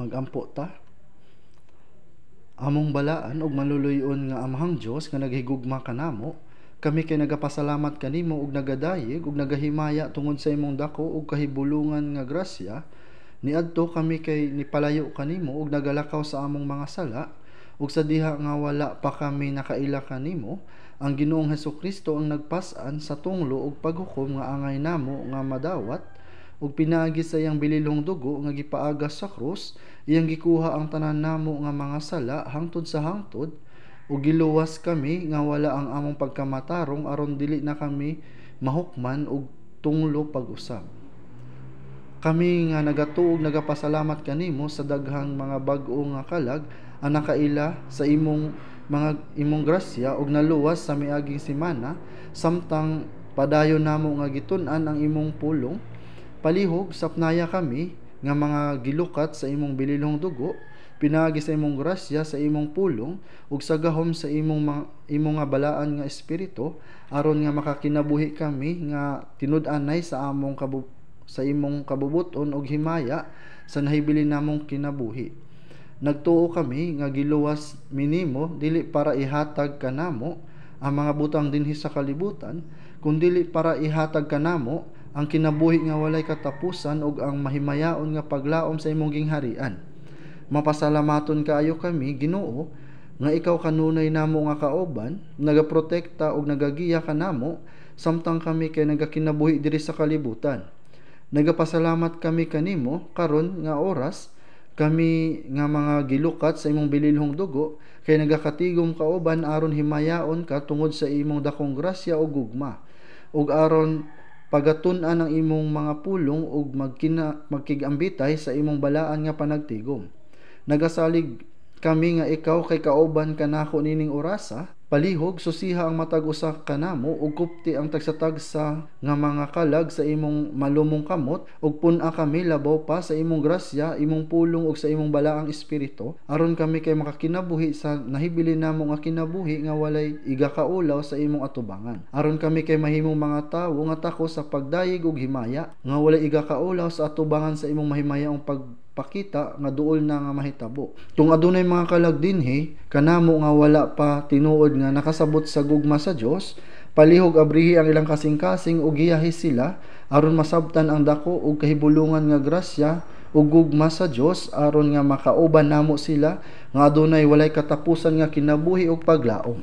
Magampo ta. Among balaan ug maluluyon nga Amahang Dios nga naghigugma kanamo, kami kay nagapasalamat kanimo ug nagadayeg ug nagahimaya tungod sa imong dako ug kahibulungan nga grasya. Niadto kami kay nipalayo kanimo ug nagalakaw sa among mga sala, ug sa diha nga wala pa kami nakaila kanimo, ang Ginoong Hesukristo ang nagpas-an sa tunglo ug paghukom nga angay namo nga madawat, ug pinaagi sa iyang bililhong dugo nga gipaagas sa krus, iyang gikuha ang tanan namo nga mga sala hangtod sa hangtod, ug giluwas kami nga wala ang among pagkamatarong aron dili na kami mahukman og tunglo pag-usab. Kami nga nagatuog nagapasalamat kanimo sa daghang mga bag-o nga kalag ang nakaila sa imong grasya ug naluwas sa miaging semana, samtang padayon namo nga gitun-an ang imong pulong. Palihog sapnaya kami nga mga gilukat sa imong bililhong dugo, pinaagi sa imong grasya sa imong pulong ug sa gahom sa imong nga balaan nga espiritu, aron nga makakinabuhi kami nga tinud-anay sa imong kabubuton ug himaya sa nahibilin namong kinabuhi. Nagtuo kami nga giluwas minimo dili para ihatag kanamo ang mga butang dinhi sa kalibutan, kundi para ihatag kanamo ang kinabuhi nga walay katapusan ug ang mahimayaon nga paglaom sa imong gingharian. Mapasalamaton kaayo kami, Ginoo, nga ikaw kanunay namo nga kaoban, nagaprotekta ug nagagiya kanamo samtang kami kay nagakinabuhi diri sa kalibutan. Nagapasalamat kami kanimo karon nga oras kami nga mga gilukat sa imong bililhong dugo, kay nagakatigom kaoban aron himayaon ka tungod sa imong dakong grasya ug gugma, ug aron pagatun-an ang imong mga pulong ug magkigambitay sa imong balaan nga panagtigom. Nagasalig kami nga ikaw kay kaoban kanako nining orasa, palihog susiha ang matag usa kanamo ug kupti ang tagsa-tagsa nga mga kalag sa imong malumong kamot, ug pun-a kami labaw pa sa imong grasya, imong pulong ug sa imong balaang espiritu, aron kami kay makakinabuhi sa nahibilin namo nga kinabuhi nga walay igakaulaw sa imong atubangan. Aron kami kay mahimong mga tawo nga tako sa pagdayeg ug himaya nga walay igakaulaw sa atubangan sa imong mahimayaong pagpakita nga duol na nga mahitabo. Tung adunay mga kalag dinhi kanamo nga wala pa tinuod nga nakasabot sa gugma sa Dios, palihog abrihi ang ilang kasing-kasing ug giyahi sila aron masabtan ang dako ug kahibulungan nga grasya ug gugma sa Dios, aron nga makauban namo sila nga adunay walay katapusan nga kinabuhi ug paglaom.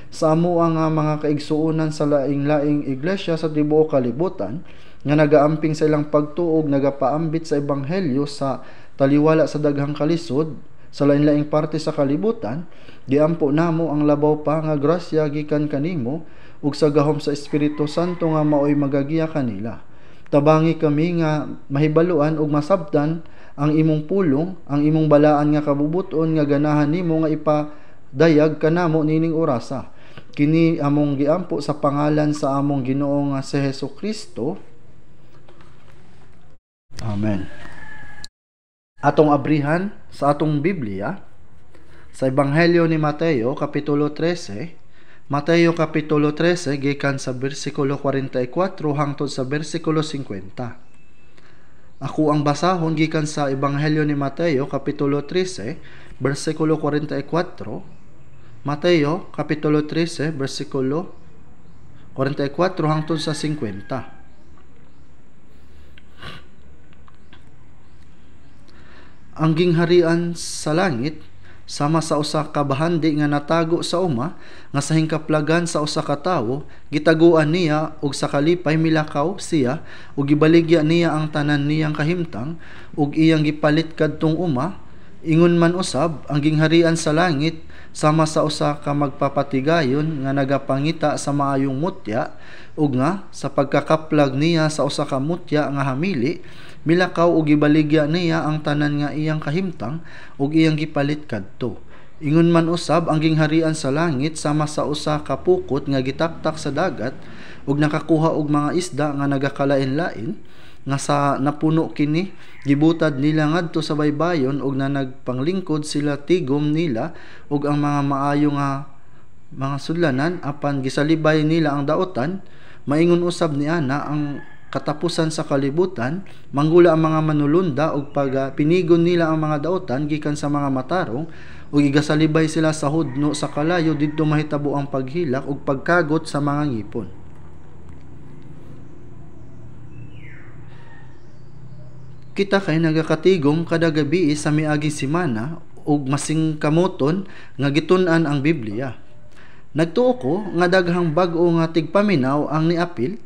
Sa amoa nga mga kaigsuonan sa laing-laing iglesia sa tibuok kalibutan nga nagaamping sa ilang pagtuog, nagapaambit sa ebanghelyo sa taliwala sa daghang kalisod sa lain-laing parte sa kalibutan, giampo namo ang labaw pa nga grasya gikan kanimo ug sa gahom sa Espiritu Santo nga maoy magagiya kanila. Tabangi kami nga mahibaluan ug masabtan ang imong pulong, ang imong balaan nga kabubuton nga ganahan nimo nga ipadayag kanamo nining orasa. Kini among giampo sa pangalan sa among Ginoo nga si Hesukristo. Amen. Atong abrihan sa atong Biblia sa Ebanghelyo ni Mateo kapitulo 13. Mateo kapitulo 13 gikan sa bersikulo 44 hangtod sa bersikulo 50. Ako ang basahon gikan sa Ebanghelyo ni Mateo kapitulo 13 bersikulo 44. Mateo kapitulo 13 bersikulo 44 hangtod sa 50. Ang gingharian sa langit sama sa usa ka bahandi nga natago sa uma, nga sa hingkaplagan sa usa ka tawo gitaguan niya ug sa kalipay milakaw siya ug gibaligya niya ang tanan niyang kahimtang ug iyang gipalit kadtong uma. Ingon man usab ang gingharian sa langit sama sa usa ka magpapatigayon nga nagapangita sa maayong mutya, ug nga sa pagkakaplag niya sa usa ka mutya nga hamili, milakaw ug gibaligya niya ang tanan nga iyang kahimtang ug iyang gipalit kadto. Ingon man usab ang gingharian sa langit sama sa usa ka pukot nga gitaktak sa dagat ug nakakuha og mga isda nga nagakalain-lain, nga sa napuno kini gibutad nila ngadto sa baybayon ug na nagpanglingkod sila tigom nila ug ang mga maayo nga mga sudlanan apan gisalibay nila ang daotan. Maingon usab ni ana ang katapusan sa kalibutan, manggula ang mga manulunda ug pag pinigon nila ang mga daotan gikan sa mga matarong ug igasalibay sila sa hudno sa kalayo didto mahitabo ang paghilak ug pagkagot sa mga ngipon. Kita kay nagakatigom kada gabi sa miaging semana ug masing kamoton nga gitun-an ang Biblia. Nagtuo ko nga daghang bag-o nga tigpaminaw ang niapil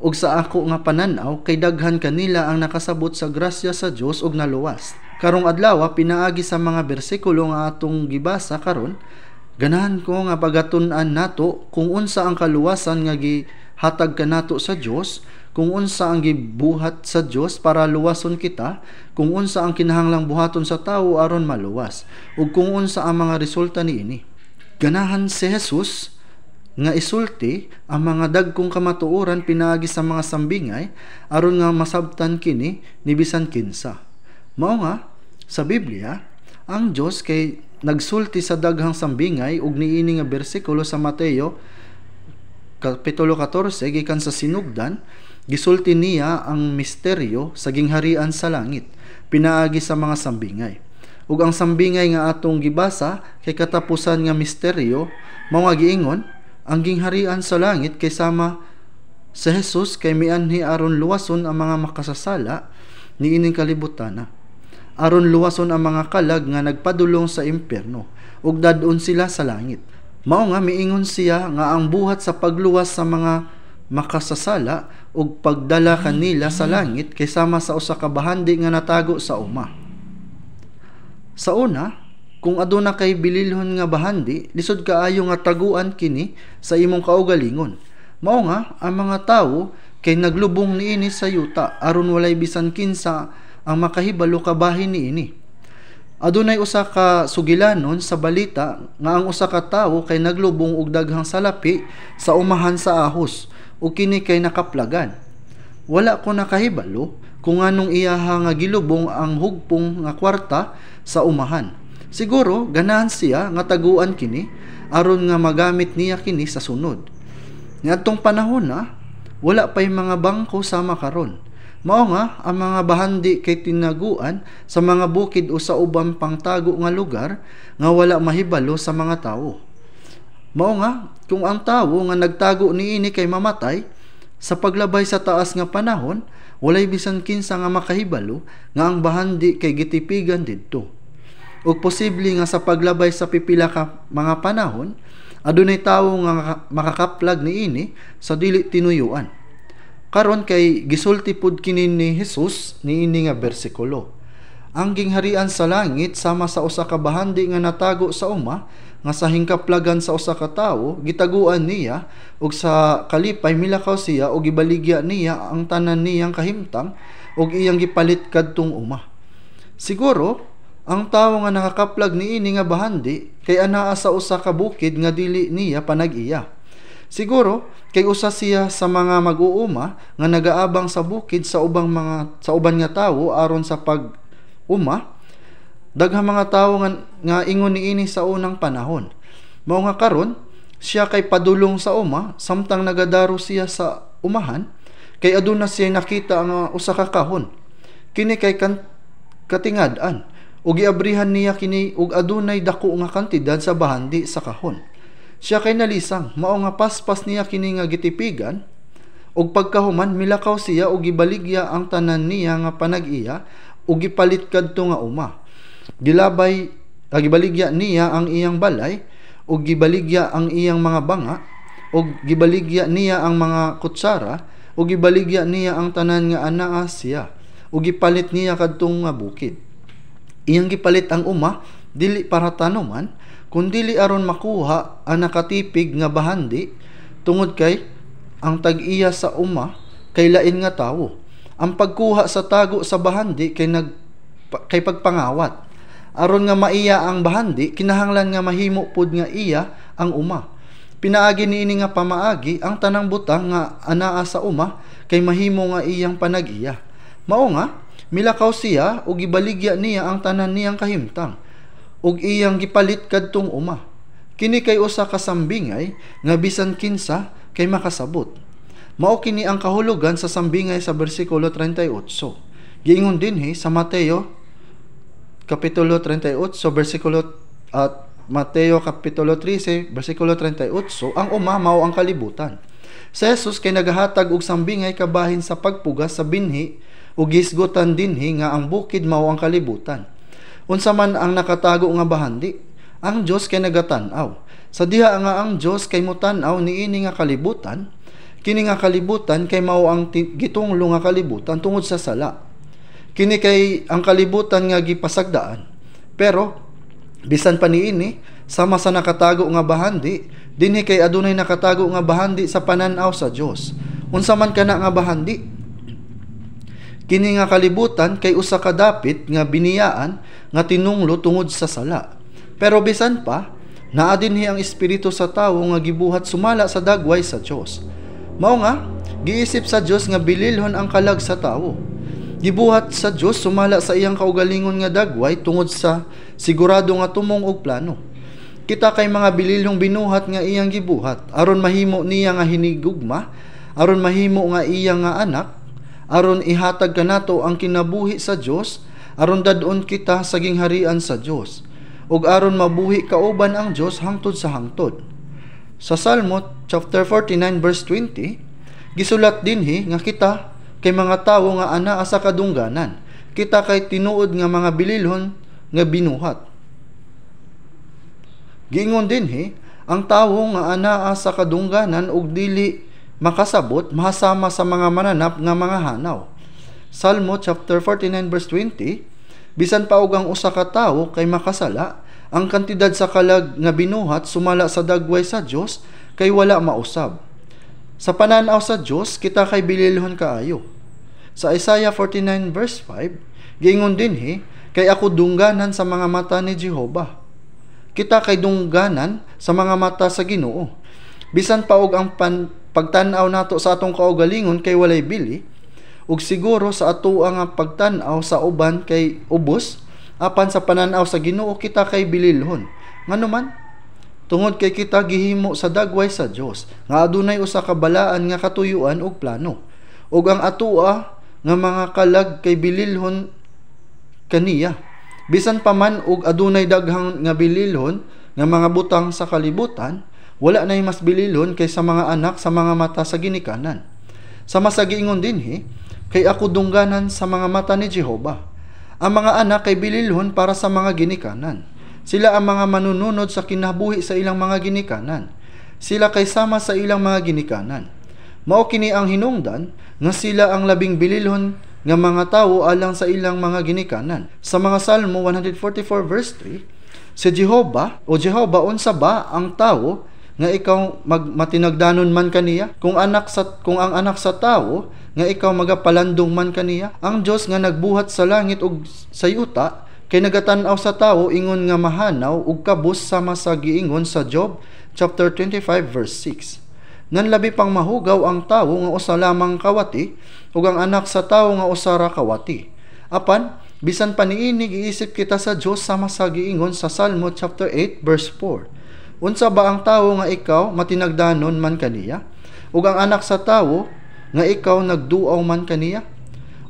ug sa ako nga pananaw kay daghan kanila ang nakasabot sa grasya sa Dios ug naluwas. Karong adlaw pinaagi sa mga bersikulo nga atong gibasa karon, ganahan ko nga pagatun-an nato kung unsa ang kaluwasan nga gihatag kanato sa Dios, kung unsa ang gibuhat sa Dios para luwason kita, kung unsa ang kinahanglang buhaton sa tawo aron maluwas, ug kung unsa ang mga resulta niini. Ganahan si Jesus nga isulti ang mga dagkong kamatuoran pinaagi sa mga sambingay aron nga masabtan kini ni bisan kinsa. Mao nga sa Biblia, ang Dios kay nagsulti sa daghang sambingay ug niini nga bersikulo sa Mateo kapitulo 14 gikan sa sinugdan, gisulti niya ang misteryo sa gingharian sa langit pinaagi sa mga sambingay. Ug ang sambingay nga atong gibasa kay katapusan nga misteryo mao nga giingon ang gingharian sa langit kay sama sa Jesus kay mianhi aron luwason ang mga makasasala niining kalibutan, aron luwason ang mga kalag nga nagpadulong sa impyerno ug dadon sila sa langit. Mao nga miingon siya nga ang buhat sa pagluwas sa mga makasasala ug pagdala kanila sa langit kay sama sa usa ka bahandi nga natago sa uma. Sa una, kung aduna kay bililhon nga bahandi, lisod kaayo nga taguan kini sa imong kaugalingon. Mao nga ang mga tawo kay naglubong niini sa yuta aron walay bisan kinsa ang makahibalo kabahin niini. Adunay usa ka sugilanon sa balita nga ang usa ka tawo kay naglubong og daghang salapi sa umahan sa ahos ug kini kay nakaplagan. Wala ko nakahibalo kung anong iyaha nga gilubong ang hugpong nga kwarta sa umahan. Siguro ganahan siya nga taguan kini aron nga magamit niya kini sa sunod. Niadtong panahon wala pay mga bangko sama karon. Mao nga ang mga bahandi kay tinaguan sa mga bukid o sa ubang pangtago nga lugar nga wala mahibalo sa mga tawo. Mao nga kung ang tawo nga nagtago niini kay mamatay sa paglabay sa taas nga panahon, walay bisan kinsa nga makahibalo nga ang bahandi kay gitipigan didto. Ug posible nga sa paglabay sa pipila ka mga panahon, adunay tawo nga makakaplag niini sa dili tinuyuan. Karon kay gisulti pud kini ni Jesus niini nga bersikulo. Ang gingharian sa langit sama sa usa ka bahandi nga natago sa uma nga sa hingkaplagan sa usa ka tawo, gitaguan niya ug sa kalipay milakaw siya ug gibaligya niya ang tanan niyang kahimtang ug iyang gipalit kadtong uma. Siguro ang tawo nga nakakaplag niini nga bahandi kay anaa sa usa ka bukid nga dili niya panag-iya. Siguro kay usa siya sa mga mag-uuma nga nagaabang sa bukid sa uban nga tawo aron sa pag-uma. Daghang mga tawo nga ingon niini sa unang panahon. Mao nga karon siya kay padulong sa uma samtang nagadaro siya sa umahan kay aduna siya nakita nga usa ka kahon. Kini kay katingad-an ug giabrihan niya kini ug adunay dako nga kantidad sa bahandi sa kahon. Siya kay nalisang, mao nga paspas niya kini nga gitipigan ug pagkahuman milakaw siya ug gibaligya ang tanan niya nga panag-iya ug gipalit kadto nga uma. Gibaligya niya ang iyang balay ug gibaligya ang iyang mga banga ug gibaligya niya ang mga kutsara ug gibaligya niya ang tanan nga anaa siya ug gipalit niya kadtong nga bukid. Iyang gipalit ang uma dili para tanuman kundi aron makuha ang nakatipig nga bahandi tungod kay ang tag-iya sa uma kay lain nga tawo. Ang pagkuha sa tago sa bahandi kay pagpangawat. Aron nga maiya ang bahandi kinahanglan nga mahimo pud nga iya ang uma. Pinaagi niini nga pamaagi ang tanang butang nga anaa sa uma kay mahimo nga iyang panag-iya. Mao nga milakaw siya ug gibaligya niya ang tanan niyang kahimtang ug iyang gipalit kadtong uma. Kini kay usa ka sambingay nga bisan kinsa kay makasabot. Mao kini ang kahulugan sa sambingay sa bersikulo 38. Giingon dinhi sa Mateo kapitulo 38 bersikulo at Mateo kapitulo 13 bersikulo 38, ang uma mao ang kalibutan. Si Jesus kay nagahatag og sambingay kabahin sa pagpugas sa binhi ug gisgutan dinhi nga ang bukid mao ang kalibutan. Unsa man ang nakatago nga bahandi, ang Dios kay nagatan-aw. Sa diha nga ang Dios kay mutan-aw niini nga kalibutan, kini nga kalibutan kay mao ang gitunglo nga kalibutan tungod sa sala. Kini kay ang kalibutan nga gipasagdaan. Pero bisan pa niini, sama sa nakatago nga bahandi, dinhi kay adunay nakatago nga bahandi sa panan-aw sa Dios. Unsa man kana nga bahandi? Kini nga kalibutan kay usa ka dapit nga biniyaan nga tinunglo tungod sa sala. Pero bisan pa, naa dinhi ang espiritu sa tawo nga gibuhat sumala sa dagway sa Dios. Mao nga giisip sa Dios nga bililhon ang kalag sa tawo. Gibuhat sa Dios sumala sa iyang kaugalingon nga dagway tungod sa sigurado nga tumong og plano. Kita kay mga bililhong binuhat nga iyang gibuhat aron mahimo niya nga hinigugma, aron mahimo nga iyang nga anak, aron ihatag kanato ang kinabuhi sa Dios, aron dadon kita sa gingharian sa Dios, ug aron mabuhi kauban ang Dios hangtod sa hangtod. Sa Salmo chapter 49 verse 20, gisulat dinhi nga kita kay mga tawo nga anaa sa kadungganan. Kita kay tinuod nga mga bililhon nga binuhat. Giingon dinhi, ang tawo nga anaa sa kadungganan ug dili makasabot mahasama sa mga mananap nga mga hanaw. Salmo chapter 49 verse 20, bisan pa og ang usa ka tawo kay makasala, ang kantidad sa kalag nga binuhat sumala sa dagway sa Dios kay wala mausab. Sa pananaw sa Dios, kita kay bililhon kaayo. Sa Isaiah 49 verse 5, giingon dinhi, kay ako dungganan sa mga mata ni Jehova. Kita kay dungganan sa mga mata sa Ginoo. Bisan pa og ang pagtan-aw nato sa atong kaugalingon kay walay bili, ug siguro sa ato ang pagtan-aw sa uban kay ubos, apan sa pananaw sa Ginoo kita kay bililhon. Nganuman, tungod kay kita gihimo sa dagway sa Dios, nga adunay usa ka balaan nga katuyuan ug plano. Ug ang atoa nga mga kalag kay bililhon kaniya. Bisan pa man og adunay daghang nga bililhon nga mga butang sa kalibutan, wala nay mas bililhon kaysa mga anak sa mga mata sa ginikanan. Sama sa giingon dinhi, kay ako dungganan sa mga mata ni Jehova. Ang mga anak kay bililhon para sa mga ginikanan. Sila ang mga manununod sa kinabuhi sa ilang mga ginikanan. Sila kay sama sa ilang mga ginikanan. Mao kini ang hinungdan nga sila ang labing bililhon nga mga tawo alang sa ilang mga ginikanan. Sa mga Salmo 144 verse 3, si Jehova o Jehova unsa ba ang tawo nga ikaw matinagdanon man kaniya? Kung ang anak sa tawo nga ikaw magapalandong man kaniya? Ang Dios nga nagbuhat sa langit ug sa yuta kay nagatan-aw sa tawo ingon nga mahanaw ug kabus sama sa giingon sa Job chapter 25 verse 6. Ngan labi pang mahugaw ang tawo nga usa lamang kawati ug ang anak sa tawo nga usa ra kawati. Apan bisan pa niini giisip kita sa Dios sama sa giingon sa Salmo chapter 8 verse 4. Unsa ba ang tawo nga ikaw matinagdanon man kaniya? Ug ang anak sa tawo nga ikaw nagduaw man kaniya?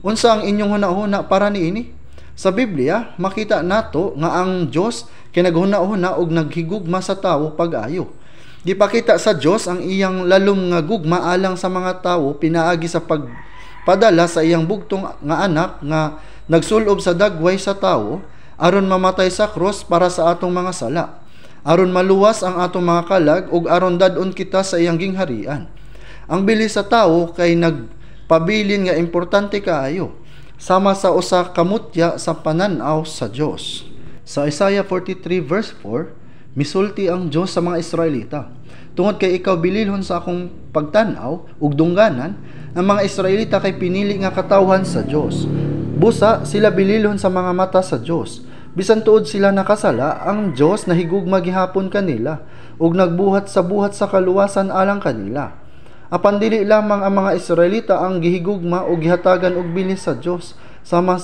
Unsa ang inyong hunahuna para niini? Sa Biblia makita nato nga ang Dios kay naghuna-huna og naghigugma sa tawo pag-ayo. Gipakita sa Dios ang iyang lalom nga gugma alang sa mga tawo pinaagi sa pagpadala sa iyang bugtong nga anak nga nagsulob sa dagway sa tawo aron mamatay sa cross para sa atong mga sala, aron maluwas ang atong mga kalag ug aron dadon kita sa iyang gingharian. Ang bili sa tawo kay nagpabilin nga importante kaayo sama sa usa ka mutya sa pananaw sa Dios. Sa Isaiah 43 verse 4, misulti ang Dios sa mga Israelita. Tungod kay ikaw bililhon sa akong pagtan-aw ug dungganan, ang mga Israelita kay pinili nga katawhan sa Dios. Busa sila bililhon sa mga mata sa Dios. Bisan tuod sila nakasala, ang Dios nahigugma gihapon kanila ug nagbuhat sa kaluwasan alang kanila. Apan dili lamang ang mga Israelita ang gihigugma ug gihatagan og bilis sa Dios sama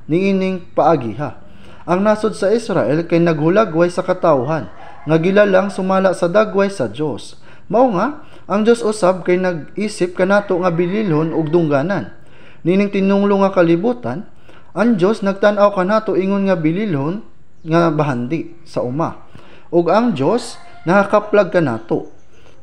niining paagiha. Ang nasod sa Israel kay naghulagway sa katawhan nga gilalang sumala sa dagway sa Dios. Mao nga Ang Dios usab kay nag-isip kanato nga bililhon ug dungganan. Nining tinunglo nga kalibutan, ang Dios nagtan-aw kanato ingon nga bililhon nga bahandi sa uma. Ug ang Dios nakakaplag kanato.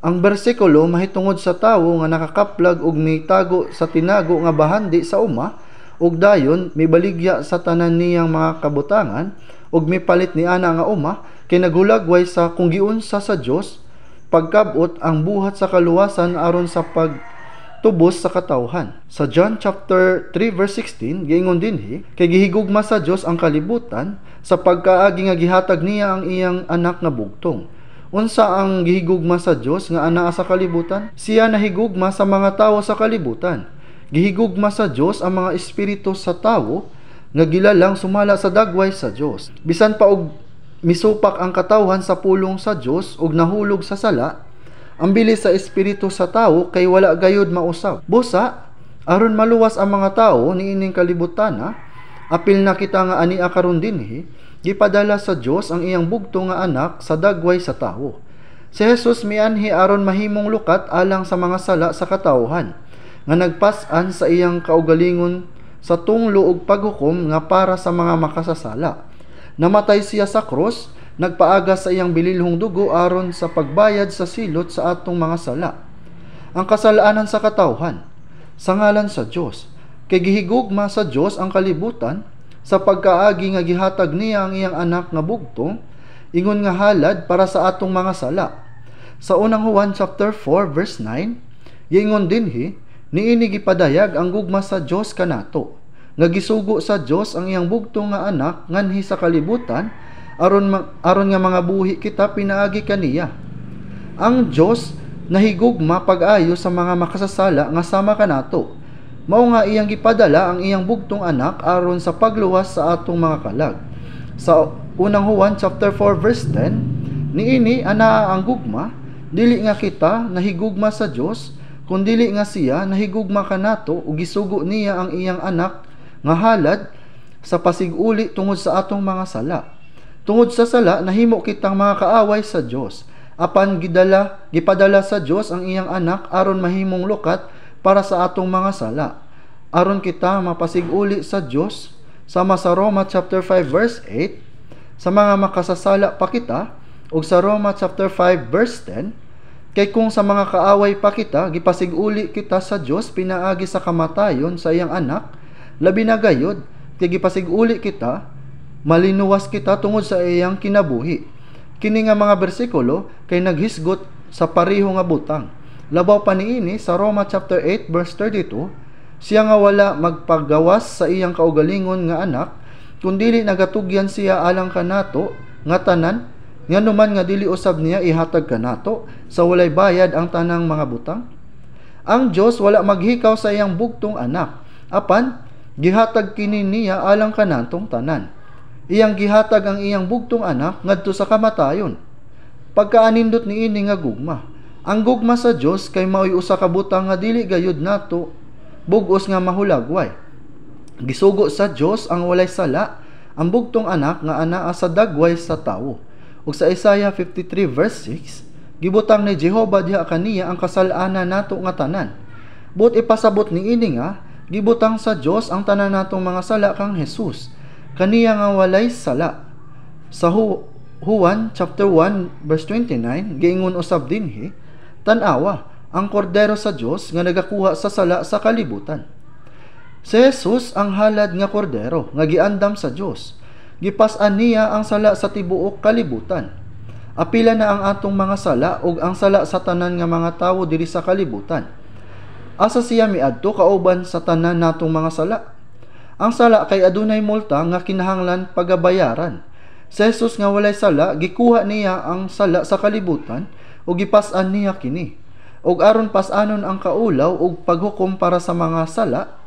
Ang bersikulo mahitungod sa tawo nga nakakaplag ug mitago sa tinago nga bahandi sa uma, ug dayon mibaligya sa tanan niyang mga kabutangan ug mipalit ni ana nga uma kay naghulagway sa kung giunsa sa Dios pagkabot ang buhat sa kaluwasan aron sa pagtubos sa katawhan. Sa John chapter 3 verse 16 giingon dinhi kay gihigugma sa Dios ang kalibutan sa pagkaagi nga gihatag niya ang iyang anak nga bugtong. Unsa ang gihigugma sa Dios nga anaa sa kalibutan? Siya nahigugma sa mga tawo sa kalibutan. Gihigugma sa Dios ang mga espiritu sa tawo nga gilalang sumala sa dagway sa Dios. Bisan pa og misupak ang katawhan sa pulong sa Dios ug nahulog sa sala, ang bilis sa espiritu sa tawo kay wala gayud mausab. Busa aron maluwas ang mga tawo niining kalibutan, apil na kita nga ania karon dinhi, gipadala sa Dios ang iyang bugtong nga anak sa dagway sa tawo. Si Jesus mianhi aron mahimong lukat alang sa mga sala sa katawhan nga nagpas-an sa iyang kaugalingon sa tunglo ug paghukom nga para sa mga makasasala. Namatay siya sa krus, nagpaaga sa iyang bililhong dugo aron sa pagbayad sa silot sa atong mga sala. Ang kasalaanan sa katawhan sa ngalan sa Dios, kay gihigugma sa Dios ang kalibutan sa pagkaagi nga gihatag niya ang iyang anak nga bugtong ingon nga halad para sa atong mga sala. Sa unang Juan chapter 4 verse 9, giingon dinhi, niini gipadayag ang gugma sa Dios kanato, nga gisugo sa Dios ang iyang bugtong nga anak nganhi sa kalibutan aron nga mga buhi kita pinaagi kaniya. Ang Dios nahigugma pag-ayo sa mga makasasala nga sama kanato. Mao nga iyang gipadala ang iyang bugtong anak aron sa pagluwas sa atong mga kalag. Sa unang Juan chapter 4 verse 10, niini anaa ang gugma, dili nga kita nahigugma sa Dios, kundili nga siya nahigugma kanato ug gisugo niya ang iyang anak nga halad sa pasig-uli tungod sa atong mga sala. Tungod sa sala nahimo kitang mga kaaway sa Dios. Apan gipadala sa Dios ang iyang anak aron mahimong lukat para sa atong mga sala. Aron kita mapasig-uli sa Dios sama sa Roma chapter 5 verse 8, sa mga makasasala pa kita, ug sa Roma chapter 5 verse 10, kay kung sa mga kaaway pa kita, gipasig-uli kita sa Dios pinaagi sa kamatayon sa iyang anak, labi na gayod, kay gipasig-uli kita, malinuwas kita tungod sa iyang kinabuhi. Kini nga mga bersikulo kay naghisgot sa pareho nga butang. Labaw pa niini sa Roma chapter 8 verse 32, siya nga wala magpagawas sa iyang kaugalingon nga anak, kundili nagatugyan siya alang kanato nga tanan, nga numan nga dili usab niya ihatag kanato sa walay bayad ang tanang mga butang. Ang Dios wala maghikaw sa iyang bugtong anak, apan gihatag kini niya alang kanatong tanan. Iyang gihatag ang iyang bugtong anak ngadto sa kamatayon. Pagkaanindot niini nga gugma, ang gugma sa Dios kay mao'y usa ka butang nga dili gayud nato bug-os nga mahulagway. Gisugo sa Dios ang walay sala ang bugtong anak nga anaa sa dagway sa tawo. Ug sa Isaiah 53 verse 6, gibutang ni Jehova diha kaniya ang kasal-anan nato nga tanan. But ipasabot niini nga gibutang sa Dios ang tanan natong mga sala kang Jesus, kaniya nga walay sala. Sa Juan chapter 1 verse 29 giingon usab dinhi, tan-awa ang kordero sa Dios nga nagakuha sa sala sa kalibutan. Si Jesus ang halad nga kordero nga giandam sa Dios. Gipas-an niya ang sala sa tibuok kalibutan. Apila na ang atong mga sala ug ang sala sa tanan nga mga tawo diri sa kalibutan. Asa siya miadto kauban sa tanan natong mga sala? Ang sala kay adunay multa nga kinahanglan pagabayaran. Si Jesus nga walay sala, gikuha niya ang sala sa kalibutan ug gipas-an niya kini. Ug aron pas-anon ang kaulaw ug paghukom para sa mga sala,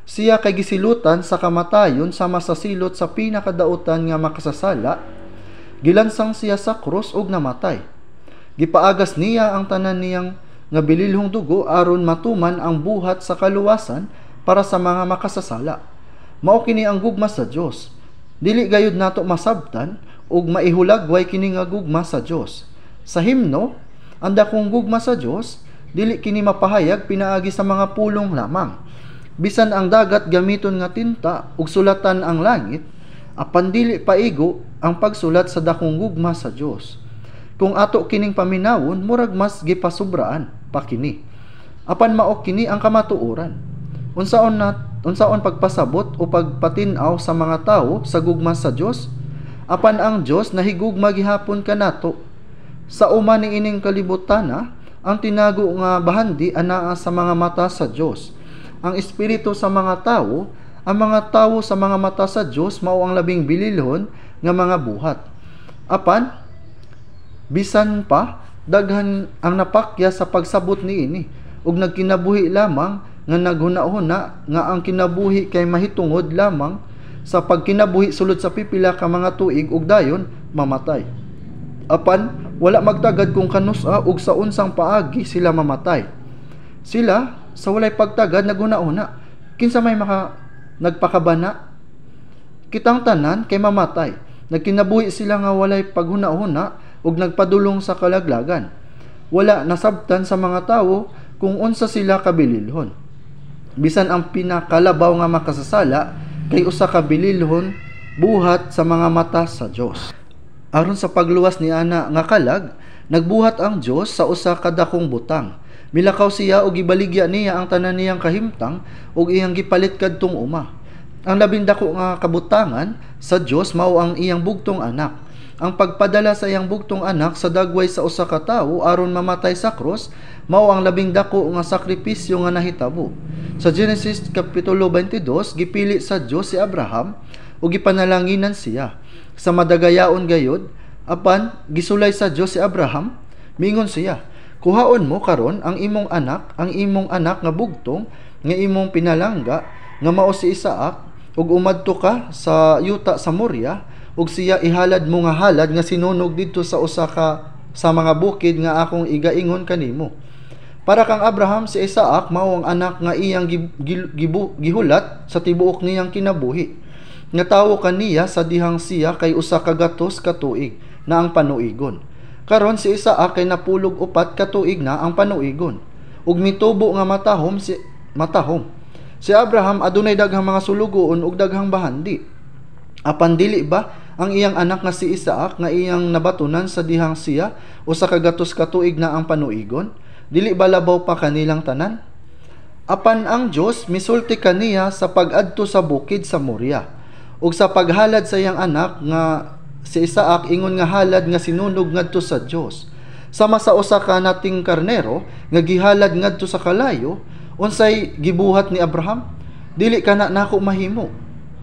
siya kay gisilutan sa kamatayon sama sa silot sa pinakadautan nga makasasala. Gilansang siya sa krus ug namatay. Gipaagas niya ang tanan niyang nga bililhong dugo aron matuman ang buhat sa kaluwasan para sa mga makasasala. Mao kini ang gugma sa Dios. Dili gayud nato masabtan ug maihulagway kini nga gugma sa Dios. Sa himno, ang dakong gugma sa Dios dili kini mapahayag pinaagi sa mga pulong lamang. Bisan ang dagat gamiton nga tinta ug sulatan ang langit, apan dili paigo ang pagsulat sa dakong gugma sa Dios. Kung ato kining paminawon, murag mas gipasubraan pa kini. Apan mao kini ang kamatuoran. Unsaon pagpasabot o pagpatin-aw sa mga tawo sa gugma sa Dios? Apan ang Dios nahigugma gihapon kanato. Sa uma ni ining kalibutana, ang tinago nga bahandi anaa sa mga mata sa Dios. Ang espiritu sa mga tawo, ang mga tawo sa mga mata sa Dios mao ang labing bililhon nga mga buhat. Apan bisan pa daghan ang napakya sa pagsabot niini ug nagkinabuhi lamang nga naghuna-huna nga ang kinabuhi kay mahitungod lamang sa pagkinabuhi sulod sa pipila ka mga tuig ug dayon mamatay. Apan wala magtagad kung kanusa ug sa unsang paagi sila mamatay. Sila sa walay pagtagad naghuna-huna. Kinsa may nagpakabana? Kitang tanan kay mamatay. Nagkinabuhi sila nga walay paghuna-huna ug nagpadulong sa kalaglagan. Wala nasabtan sa mga tawo kung unsa sila kabililhon. Bisan ang pinakalabaw nga makasasala kay usa ka bililhon buhat sa mga mata sa Dios. Aron sa pagluwas ni ana nga kalag, nagbuhat ang Dios sa usa ka dakong butang. Milakaw siya ug gibaligya niya ang tanan niyang kahimtang ug iyang gipalit kadtong uma. Ang labing dako nga kabutangan sa Dios mao ang iyang bugtong anak. Ang pagpadala sa iyang bugtong anak sa dagway sa usa ka tawo aron mamatay sa krus mao ang labing dako nga sakripisyo nga nahitabo. Sa Genesis kapitulo 22 gipili sa Dios si Abraham ug gipanalanginan siya. Sa madagayaon gayud, apan gisulay sa Dios si Abraham, mingon siya, kuhaon mo karon ang imong anak nga bugtong nga imong pinalangga nga mao si Isaac ug umadto ka sa yuta sa Moria ug siya ihalad mo nga halad nga sinunog didto sa usa ka sa mga bukid nga akong igaingon kanimo. Para kang Abraham, si Isaac mao ang anak nga iyang gihulat sa tibuok niyang kinabuhi. Nga tawo kaniya sa dihang siya kay usa ka gatos ka tuig na ang panuigon. Karon si Isaac kay napulog 4 ka tuig na ang panuigon. Ug mitubo nga matahom. Si Abraham adunay daghang mga sulugoon ug daghang bahandi. Apan dili ba ang iyang anak nga si Isaac nga iyang nabatunan sa dihang siya usa ka gatos ka tuig na ang panuigon? Dili ba labaw pa kanilang tanan? Apan ang Dios misulti kaniya sa pag-adto sa bukid sa Moria ug sa paghalad sa iyang anak nga si Isaac ingon nga halad nga sinunog ngadto sa Dios. Sama sa usa ka nating karnero nga gihalad ngadto sa kalayo, unsay gibuhat ni Abraham? Dili kana nako mahimo.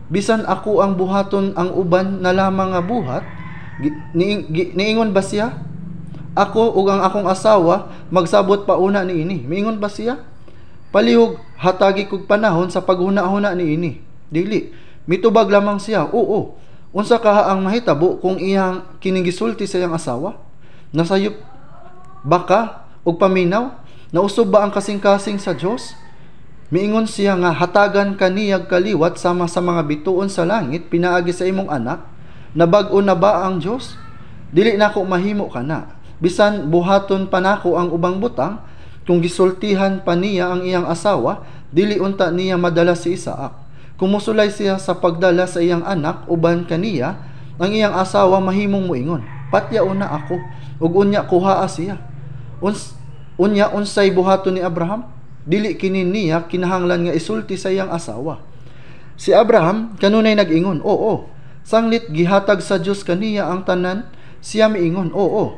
Bisan ako ang buhaton ang uban na lamang nga buhat, niingon ba siya? Ako ug ang akong asawa magsabot pa una niini. Miingon ba siya? Palihog hatagi kog panahon sa paghuna-huna niini. Dili, mitubag lamang siya. Oo. Unsa kaha ang mahitabo kung iyang kining gisulti sa iyang asawa? Nasayop baka og paminaw? Nausob ba ang kasing-kasing sa Dios? Miingon siya nga hatagan kaniyag kaliwat sama sa mga bituon sa langit pinaagi sa imong anak. Nabag-o na ba ang Dios? Dili nako mahimo kana. Bisan buhaton pa nako ang ubang butang, kung gisultihan pa niya ang iyang asawa, dili unta niya madala si Isaac. Kumusulay siya sa pagdala sa iyang anak uban kaniya, ang iyang asawa mahimong moingon, patya una ako ug unya kuhaa siya. Unya unsay buhaton ni Abraham? Dili kini niya kinahanglan nga isulti sa iyang asawa. Si Abraham kanunay nag-ingon, oo. Sanglit gihatag sa Dios kaniya ang tanan, siya miingon, oo.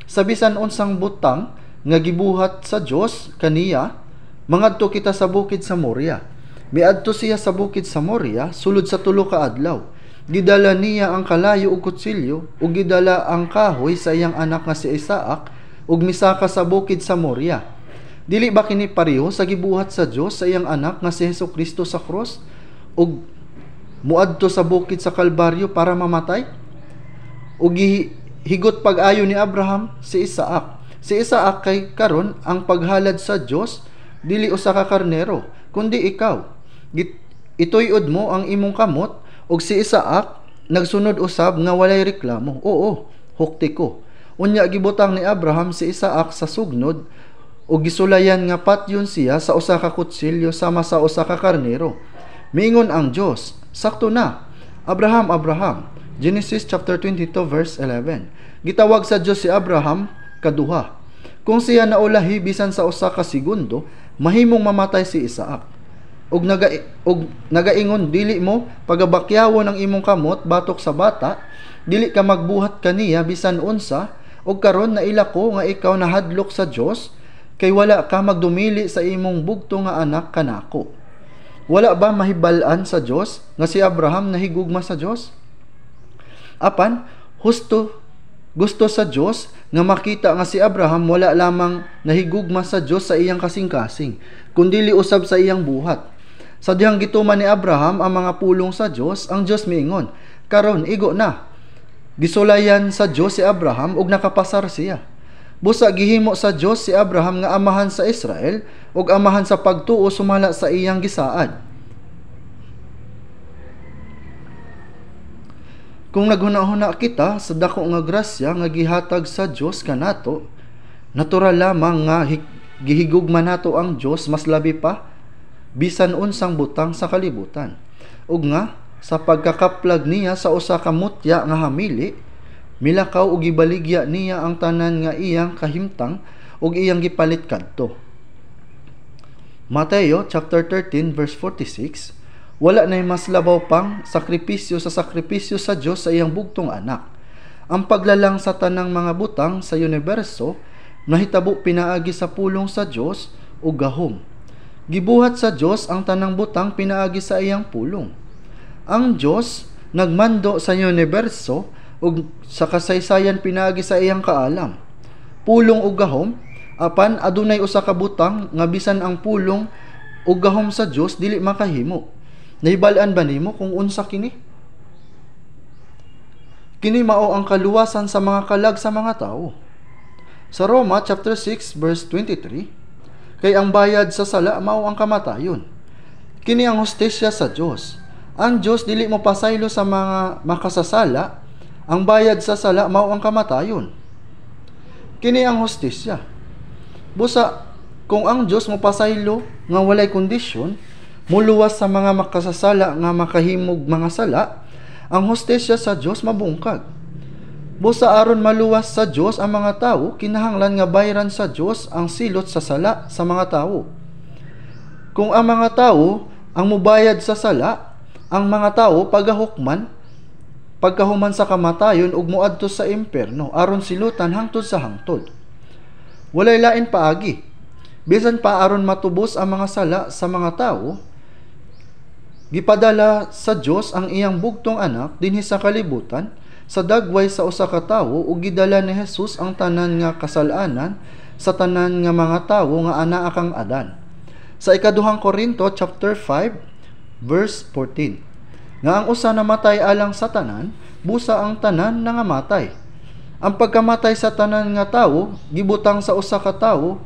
Sa bisan unsang butang nga gibuhat sa Dios kaniya, mangadto kita sa bukid sa Moria. Miadto siya sa bukid sa Moria sulod sa 3 ka adlaw. Gidala niya ang kalayo ug kutsilyo ug gidala ang kahoy sa iyang anak nga si Isaac ug misaka sa bukid sa Moria. Dili ba kini pareho sa gibuhat sa Dios sa iyang anak nga si Hesukristo sa krus ug muadto sa bukid sa Kalbaryo para mamatay? Ug higot pag-ayo ni Abraham si Isaac. Si Isaac kay karon ang paghalad sa Dios dili usa ka karnero kundi ikaw. Ituyod mo ang imong kamot ug si Isaac nagsunod usab nga walay reklamo. Oo, hukti ko. Unya gibutang ni Abraham si Isaac sa sugnod ug gisulayan nga patyon siya sa usa ka kutsilyo sama sa usa ka karnero. Miingon ang Dios, sakto na. Abraham, Abraham. Genesis chapter 22 verse 11. Gitawag sa Dios si Abraham kaduha. Kung siya naulahi bisan sa usa ka segundo, mahimong mamatay si Isaac. Og nagaingon, dili mo pagabakyawon ang imong kamot batok sa bata, dili ka magbuhat kaniya bisan unsa, og karon naila ko nga ikaw nahadlok sa Dios, kay wala ka magdumili sa imong bugto nga anak kanako. Wala ba mahibal-an sa Dios nga si Abraham nahigugma sa Dios? Apan gusto sa Dios nga makita nga si Abraham wala lamang nahigugma sa Dios sa iyang kasing-kasing, kundi usab sa iyang buhat. Sa dihang gituman ni Abraham ang mga pulong sa Dios, ang Dios miingon, karon igo na. Gisulayan sa Dios si Abraham ug nakapasar siya. Busa gihimo sa Dios si Abraham nga amahan sa Israel ug amahan sa pagtuo sumala sa iyang gisaad. Kung naghuna-huna kita sa dako nga grasya nga gihatag sa Dios kanato, natural lamang nga gihigugma nato ang Dios mas labi pa bisan unsang butang sa kalibutan. Ug nga sa pagkakaplag niya sa usa ka mutya nga hamili, milakaw ug gibaligya niya ang tanan nga iyang kahimtang ug iyang gipalit kadto. Mateo chapter 13 verse 46. Wala nay mas labaw pang sakripisyo sa Dios sa iyang bugtong anak. Ang paglalang sa tanang mga butang sa universo nahitabo pinaagi sa pulong sa Dios ug gahom. Gibuhat sa Dios ang tanang butang pinaagi sa iyang pulong. Ang Dios nagmando sa universo ug sa kasaysayan pinaagi sa iyang kaalam. Pulong ug gahom, apan adunay usa ka butang nga bisan ang pulong ug gahom sa Dios dili makahimo. Nahibal-an ba nimo kung unsa kini? Kini mao ang kaluwasan sa mga kalag sa mga tao. Sa Roma chapter 6 verse 23, kay ang bayad sa sala mao ang kamatayon. Kini ang hustisya sa Dios. Ang Dios dili mo pasaylo sa mga makasasala, ang bayad sa sala mao ang kamatayon. Kini ang hustisya. Busa kung ang Dios mo pasaylo nga walay kondisyon, muluwas sa mga makasasala nga makahimog mga sala, ang hustisya sa Dios mabungkag. Busa aron maluwas sa Dios ang mga tawo, kinahanglan nga bayran sa Dios ang silot sa sala sa mga tawo. Kung ang mga tawo ang mubayad sa sala, ang mga tawo pagkahuman sa kamatayon ug moadto sa impierno aron silutan hangtod sa hangtod. Walay lain paagi. Bisan pa aron matubos ang mga sala sa mga tawo, gipadala sa Dios ang iyang bugtong anak dinhi sa kalibutan sa dagway sa usa ka tawo ug gidala ni Jesus ang tanan nga kasalanan sa tanan nga mga tawo nga anaa kang Adan. Sa ikaduhang Korinto chapter 5 verse 14. Nga ang usa namatay alang sa tanan, busa ang tanan nangamatay. Ang pagkamatay sa tanan nga tawo gibutang sa usa ka tawo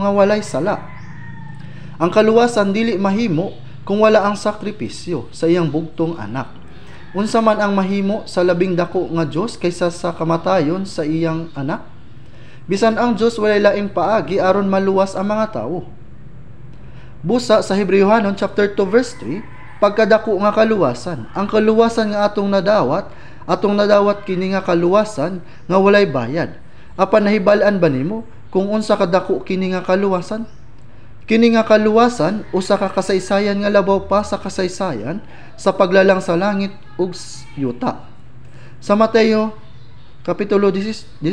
nga walay sala. Ang kaluwasan dili mahimo kung wala ang sakripisyo sa iyang bugtong anak. Unsa man ang mahimo sa labing dako nga Dios kaysa sa kamatayon sa iyang anak? Bisan ang Dios walay laing paagi aron maluwas ang mga tawo. Busa sa Hebreyohanon chapter 2 verse 3, pagkadako nga kaluwasan, ang kaluwasan nga atong nadawat kini nga kaluwasan nga walay bayad. Apan nahibal-an ba nimo kung unsa kadako kini nga kaluwasan? Kini nga kaluwasan usa ka kasaysayan nga labaw pa sa kasaysayan sa paglalang sa langit ug yuta. Sa Mateo kapitulo 16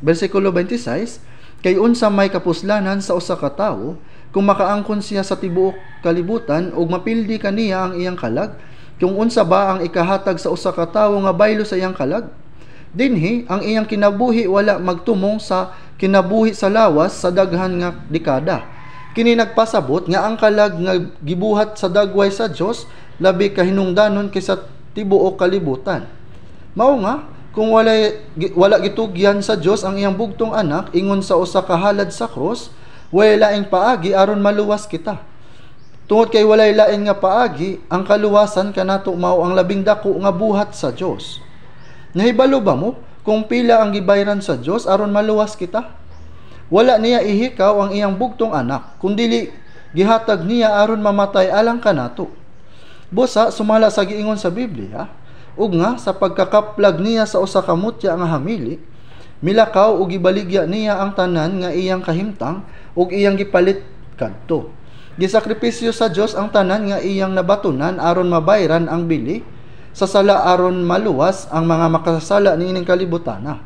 bersikulo 26, kay unsa may kapuslanan sa usa ka tawo kung makaangkon siya sa tibuok kalibutan ug mapildi kaniya ang iyang kalag, kung unsa ba ang ikahatag sa usa ka tawo nga baylo sa iyang kalag? Dinhi ang iyang kinabuhi wala magtumong sa kinabuhi sa lawas sa daghan nga dekada. Kini nagpasabot nga ang kalag nga gibuhat sa dagway sa Dios labi ka hinungdanon kaysa tibuok kalibutan. Mao nga kung wala gitugyan sa Dios ang iyang bugtong anak ingon sa usa ka halad sa cross, walay laing paagi aron maluwas kita. Tungod kay walay lain nga paagi, ang kaluwasan kanato mao ang labing dako nga buhat sa Dios. Nahibalo ba mo kung pila ang gibayran sa Dios aron maluwas kita? Wala niya ihikaw ang iyang bugtong anak, kundili gihatag niya aron mamatay alang kanato. Busa sumala sa giingon sa Biblia, ug nga sa pagkakaplag niya sa usa ka mutya nga hamili, milakaw ug gibaligya niya ang tanan nga iyang kahimtang ug iyang gipalit kadto. Gisakripisyo sa Dios ang tanan nga iyang nabatunan aron mabayran ang bili sa sala aron maluwas ang mga makasala niining kalibutana.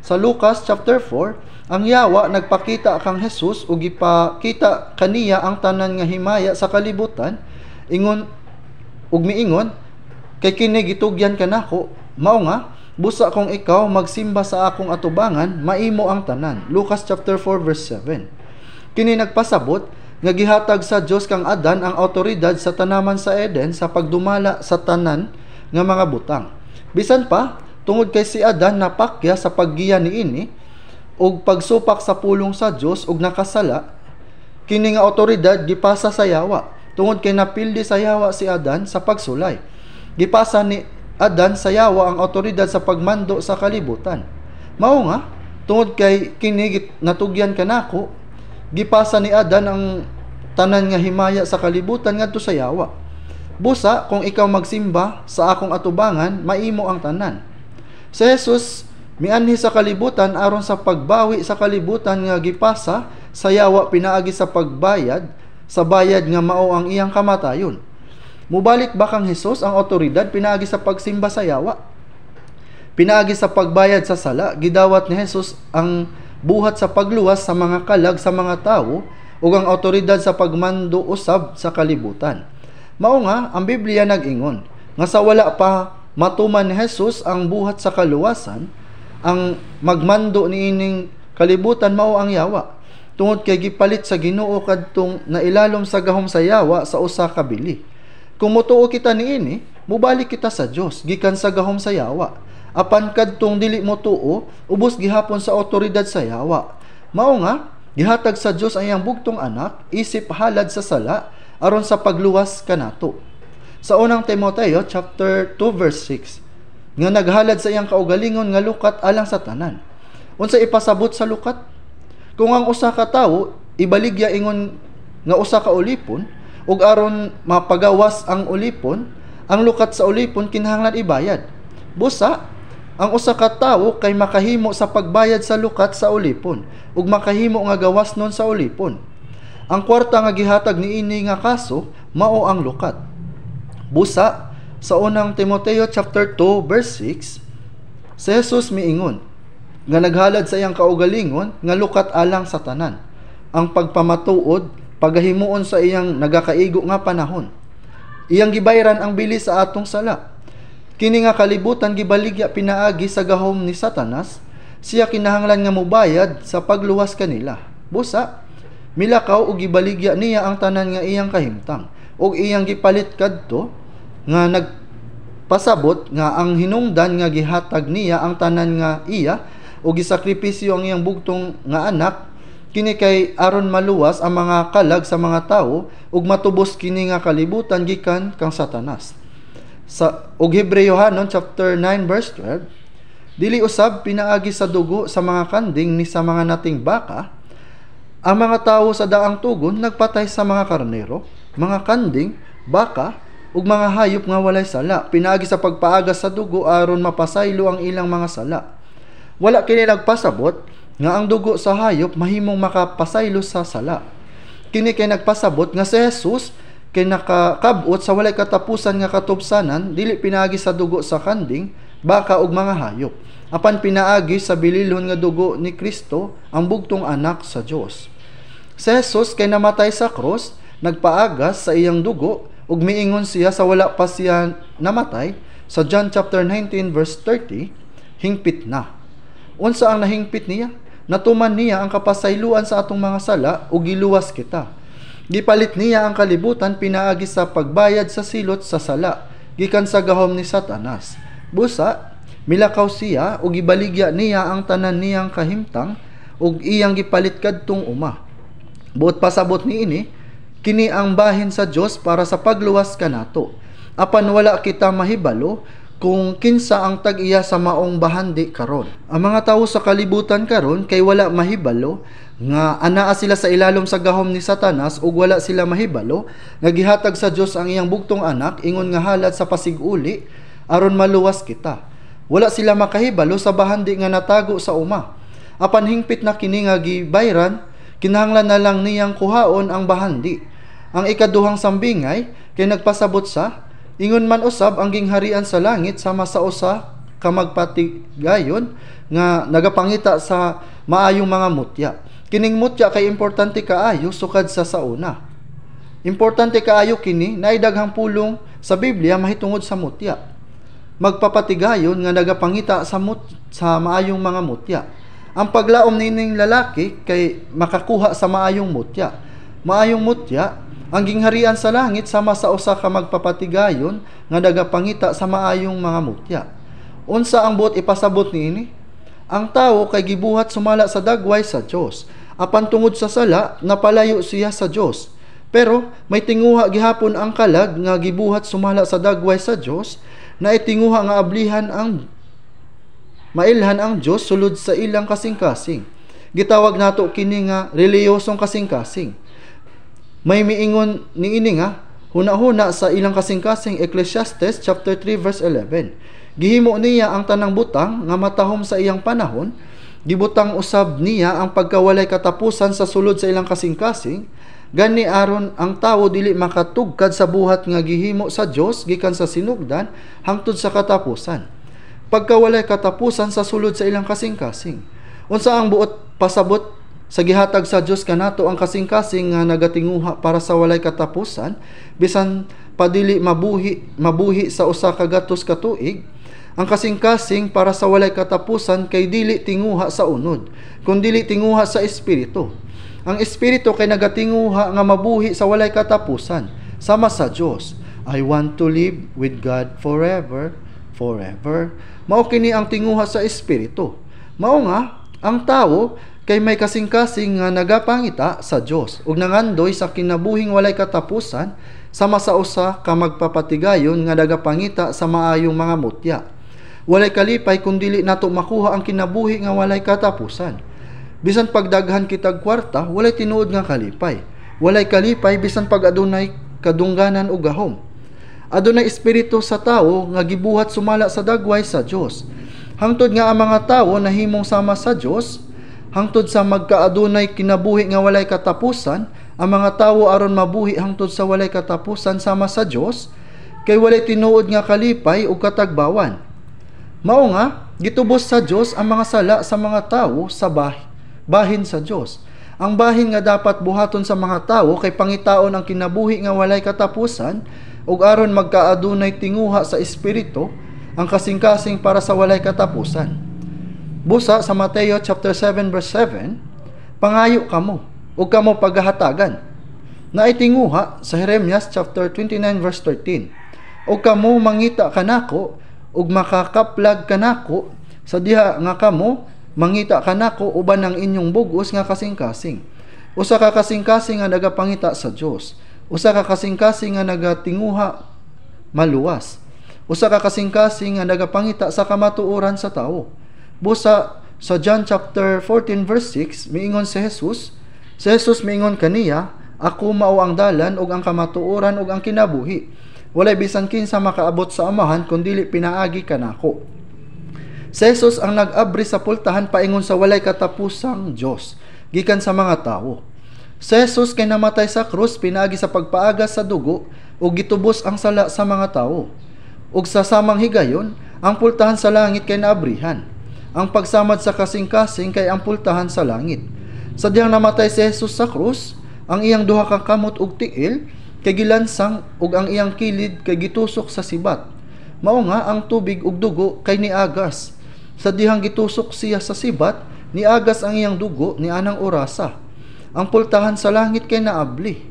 Sa Lucas chapter 4, ang Yawa nagpakita kang Jesus ug gipakita kaniya ang tanan nga himaya sa kalibutan, ingon ug miingon, kay kini gitugyan kanako, mao nga busa kung ikaw magsimba sa akong atubangan, maimo ang tanan. Lucas chapter 4 verse 7. Kini nagpasabot nga gihatag sa Dios kang Adan ang awtoridad sa tanaman sa Eden sa pagdumala sa tanan nga mga butang. Bisan pa tungod kay si Adan napakya sa paggiya niini ug pagsupak sa pulong sa Dios ug nakasala, kini nga awtoridad gipasa sa Yawa tungod kay napildi sa Yawa si Adan sa pagsulay. Gipasa ni Adan sa Yawa ang awtoridad sa pagmando sa kalibutan. Mao nga tungod kay kini natugyan kanako, gipasa ni Adan ang tanan nga himaya sa kalibutan ngadto sa Yawa. Busa kung ikaw magsimba sa akong atubangan, maimo ang tanan. Si Jesus mianhi sa kalibutan aron sa pagbawi sa kalibutan nga gipasa sa Yawa pinaagi sa pagbayad sa bayad nga mao ang iyang kamatayon. Mubalik ba kang Jesus ang awtoridad pinaagi sa pagsimba sa Yawa? Pinaagi sa pagbayad sa sala, gidawat ni Jesus ang buhat sa pagluwas sa mga kalag sa mga tawo ug ang awtoridad sa pagmando usab sa kalibutan. Mao nga ang Biblia nag-ingon nga sa wala pa matuman ni Jesus ang buhat sa kaluwasan, ang magmando niining kalibutan mao ang Yawa. Tungod kay gipalit sa Ginoo kadtong nailalom sa gahom sa Yawa sa usa ka bili. Kung motuo kita niini, mubalik kita sa Dios gikan sa gahom sa Yawa. Apan kadtong dili motuo, ubos gihapon sa awtoridad sa Yawa. Mao nga gihatag sa Dios ang iyang bugtong anak isip halad sa sala aron sa pagluwas kanato. Sa unang Timoteo chapter 2 verse 6, nga naghalad sa iyang kaugalingon nga lukat alang sa tanan. Unsa ipasabot sa lukat? Kung ang usa ka tawo ibaligya ingon nga usa ka ulipon ug aron mapagawas ang ulipon, ang lukat sa ulipon kinahanglan ibayad. Busa ang usa ka tawo kay makahimo sa pagbayad sa lukat sa ulipon ug makahimo nga gawas nun sa ulipon. Ang kwarta nga gihatag niini nga kaso mao ang lukat. Busa sa unang Timoteo chapter 2 verse 6, si Jesus miingon nga naghalad sa iyang kaugalingon nga lukat alang sa tanan, ang pagpamatuod pagahimuon sa iyang nagakaigo nga panahon. Iyang gibayran ang bili sa atong sala. Kini nga kalibutan gibaligya pinaagi sa gahom ni Satanas, siya kinahanglan nga mobayad sa pagluwas kanila. Busa milakaw ug gibaligya niya ang tanan nga iyang kahimtang ug iyang gipalit kadto nga nagpasabot nga ang hinungdan nga gihatag niya ang tanan nga iya ug gisakripisyo ang iyang bugtong nga anak, kini kay aron maluwas ang mga kalag sa mga tawo ug matubos kini nga kalibutan gikan kang Satanas. Sa ug Hebreyohanon chapter 9 verse 12, dili usab pinaagi sa dugo sa mga kanding ni sa mga nating baka, ang mga tawo sa daang tugon nagpatay sa mga karnero, mga kanding, baka ug mga hayop nga walay sala, pinaagi sa pagpaagas sa dugo aron mapasaylo ang ilang mga sala. Wala kini nagpasabot nga ang dugo sa hayop mahimong makapasaylo sa sala. Kini kay nagpasabot nga si Jesus kay nakakabot sa walay katapusan nga katubsanan, dili pinaagi sa dugo sa kanding, baka ug mga hayop, apan pinaagi sa bililhon nga dugo ni Kristo, ang bugtong anak sa Dios. Si Jesus kay namatay sa cross, nagpaagas sa iyang dugo ug miingon siya sa wala pa siya namatay sa John chapter 19 verse 30, hingpit na. Unsa ang nahingpit niya? Natuman niya ang kapasayloan sa atong mga sala ug giluwas kita. Gipalit niya ang kalibutan pinaagi sa pagbayad sa silot sa sala gikan sa gahom ni Satanas. Busa milakaw siya ug gibaligya niya ang tanan niyang kahimtang ug iyang gipalit kadtong uma. Buot pasabot niini, kini ang bahin sa Dios para sa pagluwas kanato. Apan wala kita mahibalo kung kinsa ang tag-iya sa maong bahandi karon. Ang mga tawo sa kalibutan karon kay wala mahibalo nga anaa sila sa ilalom sa gahom ni Satanas ug wala sila mahibalo nga gihatag sa Dios ang iyang bugtong anak ingon nga halad sa pasiguli aron maluwas kita. Wala sila makahibalo sa bahandi nga natago sa uma. Apan hingpit na kini nga gibayran, kinahanglan na lang niyang kuhaon ang bahandi. Ang ikaduhang sambingay kay nagpasabot sa ingon man usab ang gingharian sa langit sama sa usa ka magpatigayon nga nagapangita sa maayong mga mutya. Kining mutya kay importante kaayo sukad sa sauna. Importante kaayo kini naay daghang pulong sa Biblia mahitungod sa mutya. Magpapatigayon nga nagapangita sa maayong mga mutya. Ang paglaom nining lalaki kay makakuha sa maayong mutya. Maayong mutya ang gingharian sa langit sama sa usa ka magpapatigayon nga nagapangita sa maayong mga mutya. Unsa ang buot ipasabot niini? Ang tawo kay gibuhat sumala sa dagway sa Dios. Apan tungod sa sala napalayo siya sa Dios. Pero may tinguha gihapon ang kalag nga gibuhat sumala sa dagway sa Dios, na itinguha nga ablihan ang mailhan ang Dios sulod sa ilang kasing-kasing. Gitawag nato kini nga reliyosong kasing-kasing. May miingon niini nga huna-huna sa ilang kasing-kasing Ecclesiastes chapter 3 verse 11. Gihimo niya ang tanang butang nga matahom sa iyang panahon, gibutang usab niya ang pagkawalay katapusan sa sulod sa ilang kasing-kasing, gani aron ang tawo dili makatugkad sa buhat nga gihimo sa Dios gikan sa sinugdan hangtod sa katapusan. Pagkawalay katapusan sa sulod sa ilang kasing-kasing. Unsa ang buot pasabot sa gihatag sa Dios kanato ang kasing-kasing nga nagatinguha para sa walay katapusan bisan padili mabuhi sa usa ka gatos ka tuig. Ang kasing-kasing para sa walay katapusan kay dili tinguha sa unod, kundi dili tinguha sa espiritu. Ang espiritu kay nagatinguha nga mabuhi sa walay katapusan sama sa Dios. I want to live with God forever, forever. Mao kini ang tinguha sa espiritu. Mao nga ang tawo kay may kasing-kasing nga nagapangita sa Dios ug nangandoy sa kinabuhing walay katapusan sama sa usa ka magpapatigayon nga nagapangita sa maayong mga mutya. Walay kalipay kung dili nato makuha ang kinabuhi nga walay katapusan. Bisan pagdaghan kitag kwarta, walay tinuod nga kalipay. Walay kalipay bisan pag adunay kadungganan ug gahom. Adunay espiritu sa tawo nga gibuhat sumala sa dagway sa Dios. Hangtod nga ang mga tawo nahimong sama sa Dios, hangtod sa magkaadunay kinabuhi nga walay katapusan, ang mga tawo aron mabuhi hangtod sa walay katapusan sama sa Dios, kay walay tinuod nga kalipay ug katagbawan. Mao nga gitubos sa Dios ang mga sala sa mga tawo sa bahin sa Dios. Ang bahin nga dapat buhaton sa mga tawo kay pangitaon ang kinabuhi nga walay katapusan ug aron magkaadunay tinguha sa espiritu ang kasing-kasing para sa walay katapusan. Busa sa Mateo chapter 7 verse 7, pangayo kamo ug kamo paghahatagan. Naitinguha sa Jeremias chapter 29 verse 13. Ug kamo mangita kanako ug makakaplag kanako sa diha nga kamo mangita kanako uban ang inyong bugos nga kasing-kasing. Usa ka kasing-kasing nga nagapangita sa Dios. Usa ka kasing-kasing nga nagatinguha maluwas. Usa ka kasing-kasing nga nagapangita sa kamatuoran sa tao. Busa sa John chapter 14 verse 6 miingon si Jesus miingon kaniya, ako mao ang dalan ug ang kamatuoran ug ang kinabuhi. Walay bisan kinsa makaabot sa Amahan kun dili pinaagi kanako. Si Jesus ang nag-abri sa pultahan paingon sa walay katapusang Dios gikan sa mga tawo. Si Jesus kay namatay sa krus pinaagi sa pagpaagas sa dugo ug gitubos ang sala sa mga tawo. Ug sa samang higayon, ang pultahan sa langit kay naabrihan. Ang pagsamad sa kasing-kasing kay ang pultahan sa langit. Sa dihang namatay si Jesus sa krus, ang iyang duha ka kamot ug tiil kay gilansang ug ang iyang kilid kay gitusok sa sibat. Mao nga ang tubig ug dugo kay niagas. Sa dihang gitusok siya sa sibat, niagas ang iyang dugo ni anang orasa. Ang pultahan sa langit kay naabli.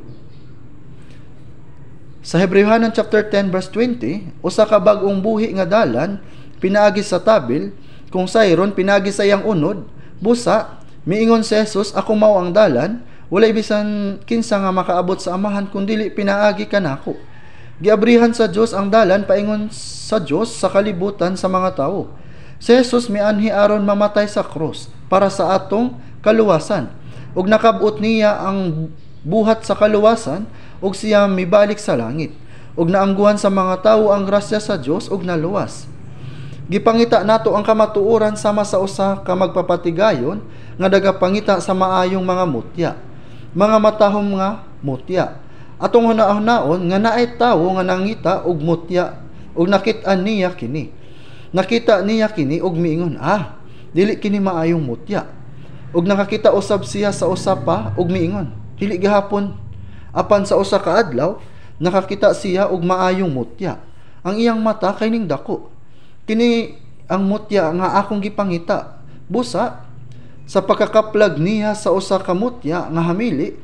Sa Hebrehanon chapter 10 verse 20, usa ka bag-ong buhi nga dalan pinaagi sa tabil, kung sayron pinaagi sa iyang unod, busa miingon si Jesus, ako mao ang dalan, walay bisan kinsa nga makaabot sa Amahan kun dili pinaagi kanako. Giabrihan sa Dios ang dalan paingon sa Dios sa kalibutan sa mga tawo. Si Jesus mianhi aron mamatay sa krus para sa atong kaluwasan. Ug nakabut niya ang buhat sa kaluwasan ug siya mibalik sa langit. Ug naangguhan sa mga tawo ang grasya sa Dios ug naluwas. Gipangita nato ang kamatuoran sama sa usa ka magpapatigayon nga nagapangita sa maayong mga mutya. Mga matahom nga mutya. Atong hunahon nga naay tawo nga nangita og mutya ug nakit-an niya kini. Nakita niya kini ug miingon, dili kini maayong mutya. Ug nakakita usab siya sa usa pa ug miingon, dili gihapon. Apan sa usa ka adlaw, nakakita siya og maayong mutya. Ang iyang mata kay ning dako. Kini ang mutya nga akong gipangita. Busa sa pagkakaplag niya sa usa ka mutya nga hamili,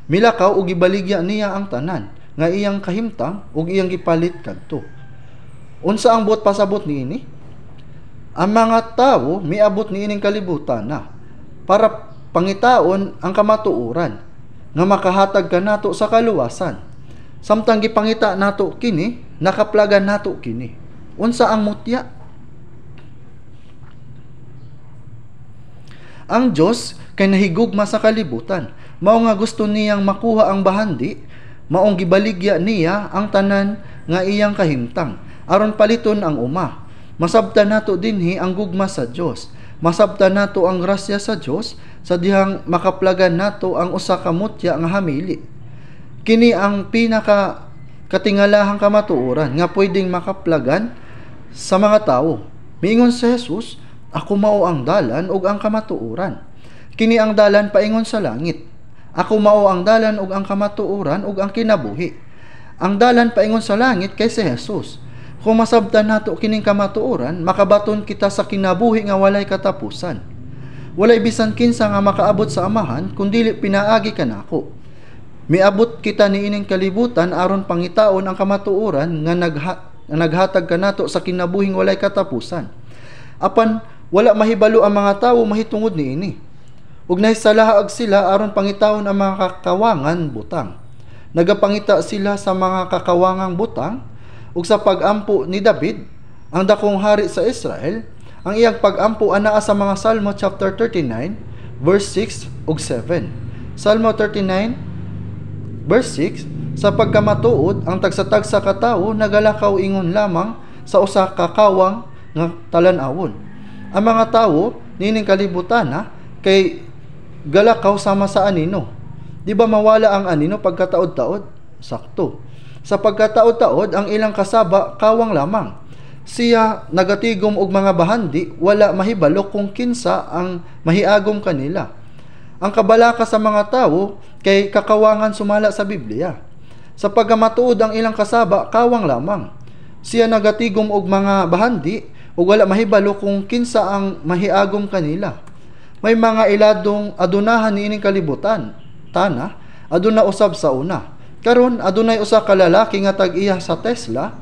milakaw ug gibaligya niya ang tanan nga iyang kahimtang ug iyang gipalit kadto. Unsa ang buot pasabot niini? Ang mga tawo miabot niining kalibutan na para pangitaon ang kamatuoran nga makahatag kanato sa kaluwasan. Samtang gipangita nato kini, nakaplagan nato kini. Unsa ang mutya? Ang Dios kay nahigugma sa kalibutan. Mao nga gusto niyang makuha ang bahandi, maong gibaligya niya ang tanan nga iyang kahimtang aron paliton ang uma. Masabtan nato dinhi ang gugma sa Dios. Masabtan nato ang grasya sa Dios sa dihang makaplagan nato ang usa ka mutya nga hamili. Kini ang pinaka katingalahang kamatuoran nga pwedeng makaplagan sa mga tawo. Miingon sa Jesus, ako mao ang dalan ug ang kamatuoran. Kini ang dalan paingon sa langit. Ako mao ang dalan ug ang kamatuoran ug ang kinabuhi. Ang dalan paingon sa langit kay si Jesus. Kung masabtan nato kining kamatuoran, makabaton kita sa kinabuhi nga walay katapusan. Walay bisan kinsa nga makaabot sa amahan kun dili pinaagi kanako. Miabot kita niining kalibutan aron pangitaon ang kamatuoran nga naghatag kanato sa kinabuhing walay katapusan. Apan wala mahibalo ang mga tawo mahitungod niini. Ug nahisalahaag sila aron pangitaon ang mga kakawangan butang. Nagapangita sila sa mga kakawangang butang ug sa pag-ampo ni David, ang dakong hari sa Israel. Ang iyang pag-ampo anaa sa mga Salmo chapter 39 verse 6 ug 7. Salmo 39 verse 6, sa pagkamatuod ang tagsatagsa ka tawo nagalakaw ingon lamang sa usa ka kawang nga talan-awon. Ang mga tawo nining kalibutan kay galakaw sama sa anino. Di ba mawala ang anino pagkataod-taod? Sakto. Sa pagkataod-taod ang ilang kasaba kawang lamang. Siya nagatigom og mga bahandi, wala mahibalo kung kinsa ang mahiagom kanila. Ang kabalaka sa mga tawo kay kakawangan sumala sa Biblia. Sa pagkamatuod ang ilang kasaba kawang lamang. Siya nagatigom og mga bahandi ug wala mahibalo kung kinsa ang mahiagom kanila. May mga iladong adunahan niining kalibutan. Tana, aduna usab sa una. Karon adunay usa ka lalaki nga tag-iya sa Tesla,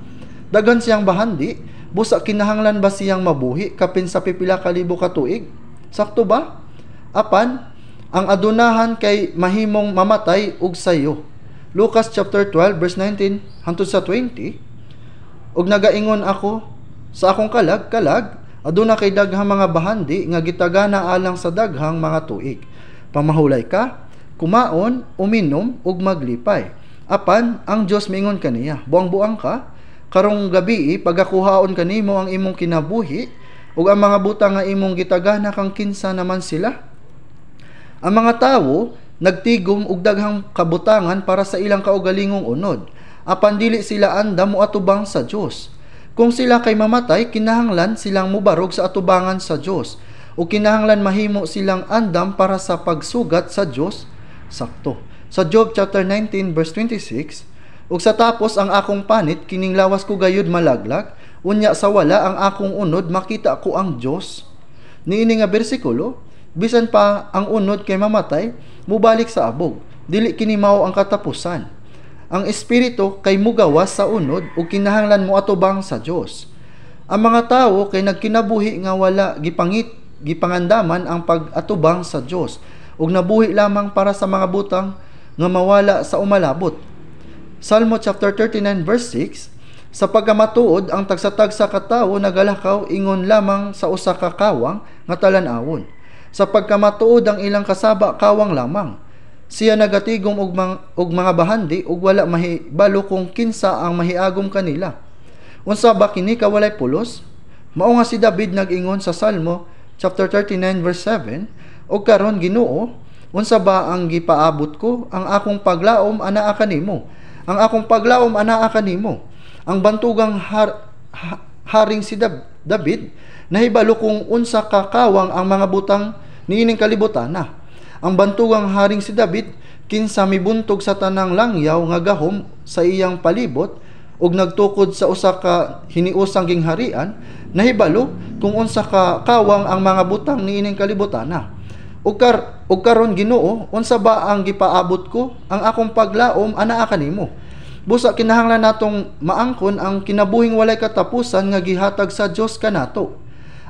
daghan siyang bahandi, busa kinahanglan ba siyang mabuhi kapin sa pipila ka libo ka tuig? Sakto ba? Apan ang adunahan kay mahimong mamatay ug sayo. Lucas chapter 12 verse 19 hangtod sa 20. Ug nagaingon ako sa akong kalag, aduna kay daghang mga bahandi nga gitagana alang sa daghang mga tuig. Pamahulay ka, kumaon, uminom ug maglipay. Apan ang Dios miingon kaniya, buang-buang ka, karong gabi pagakuhaon kanimo ang imong kinabuhi ug ang mga butang nga imong gitagana kang kinsa naman sila. Ang mga tawo nagtigom og daghang kabutangan para sa ilang kaugalingong unod, apan dili sila andam mo atubang sa Dios. Kung sila kay mamatay, kinahanglan silang mubarog sa atubangan sa Dios, o kinahanglan mahimo silang andam para sa pagsugat sa Dios. Sakto. Sa Job chapter 19 verse 26, ug sa tapos ang akong panit kining lawas ko gayud malaglag, unya sa wala ang akong unod makita ko ang Dios. Niini nga bersikulo, bisan pa ang unod kay mamatay, mubalik sa abog, dili kini mao ang katapusan. Ang espiritu kay mugawas sa unod ug kinahanglan mo atubang sa Dios. Ang mga tawo kay nagkinabuhi nga wala gipangandaman ang pag-atubang sa Dios ug nabuhi lamang para sa mga butang nga mawala sa umalabot. Salmo chapter 39 verse 6, sa pagkamatuod ang tagsa-tagsa ka tawo nagalakaw ingon lamang sa usa ka kawang nga talan-awon. Sa pagkamatuod ang ilang kasaba kawang lamang. Siya nagatigom og mga bahandi ug wala mahibalo kung kinsa ang mahiagom kanila. Unsa ba kini kawalay pulos? Mao nga si David nag-ingon sa Salmo chapter 39 verse 7, og karon Ginoo, unsa ba ang gipaabot ko? Ang akong paglaom anaa kanimo. Ang akong paglaom anaa kanimo. Ang bantugang haring si David, nahibalo kung unsa kakawang ang mga butang niining kalibutan na. Ang bantugang haring si David, kinsa mibuntog sa tanang langyaw nga gahom sa iyang palibot, ug nagtukod sa usa ka hiniusang gingharian, nahibalo kung unsa kakawang ang mga butang niining kalibutan na. Ug karon Ginoo, unsa ba ang gipaabot ko? Ang akong paglaom anaa kanimo. Busa kinahanglan natong maangkon ang kinabuhing walay katapusan nga gihatag sa Dios kanato.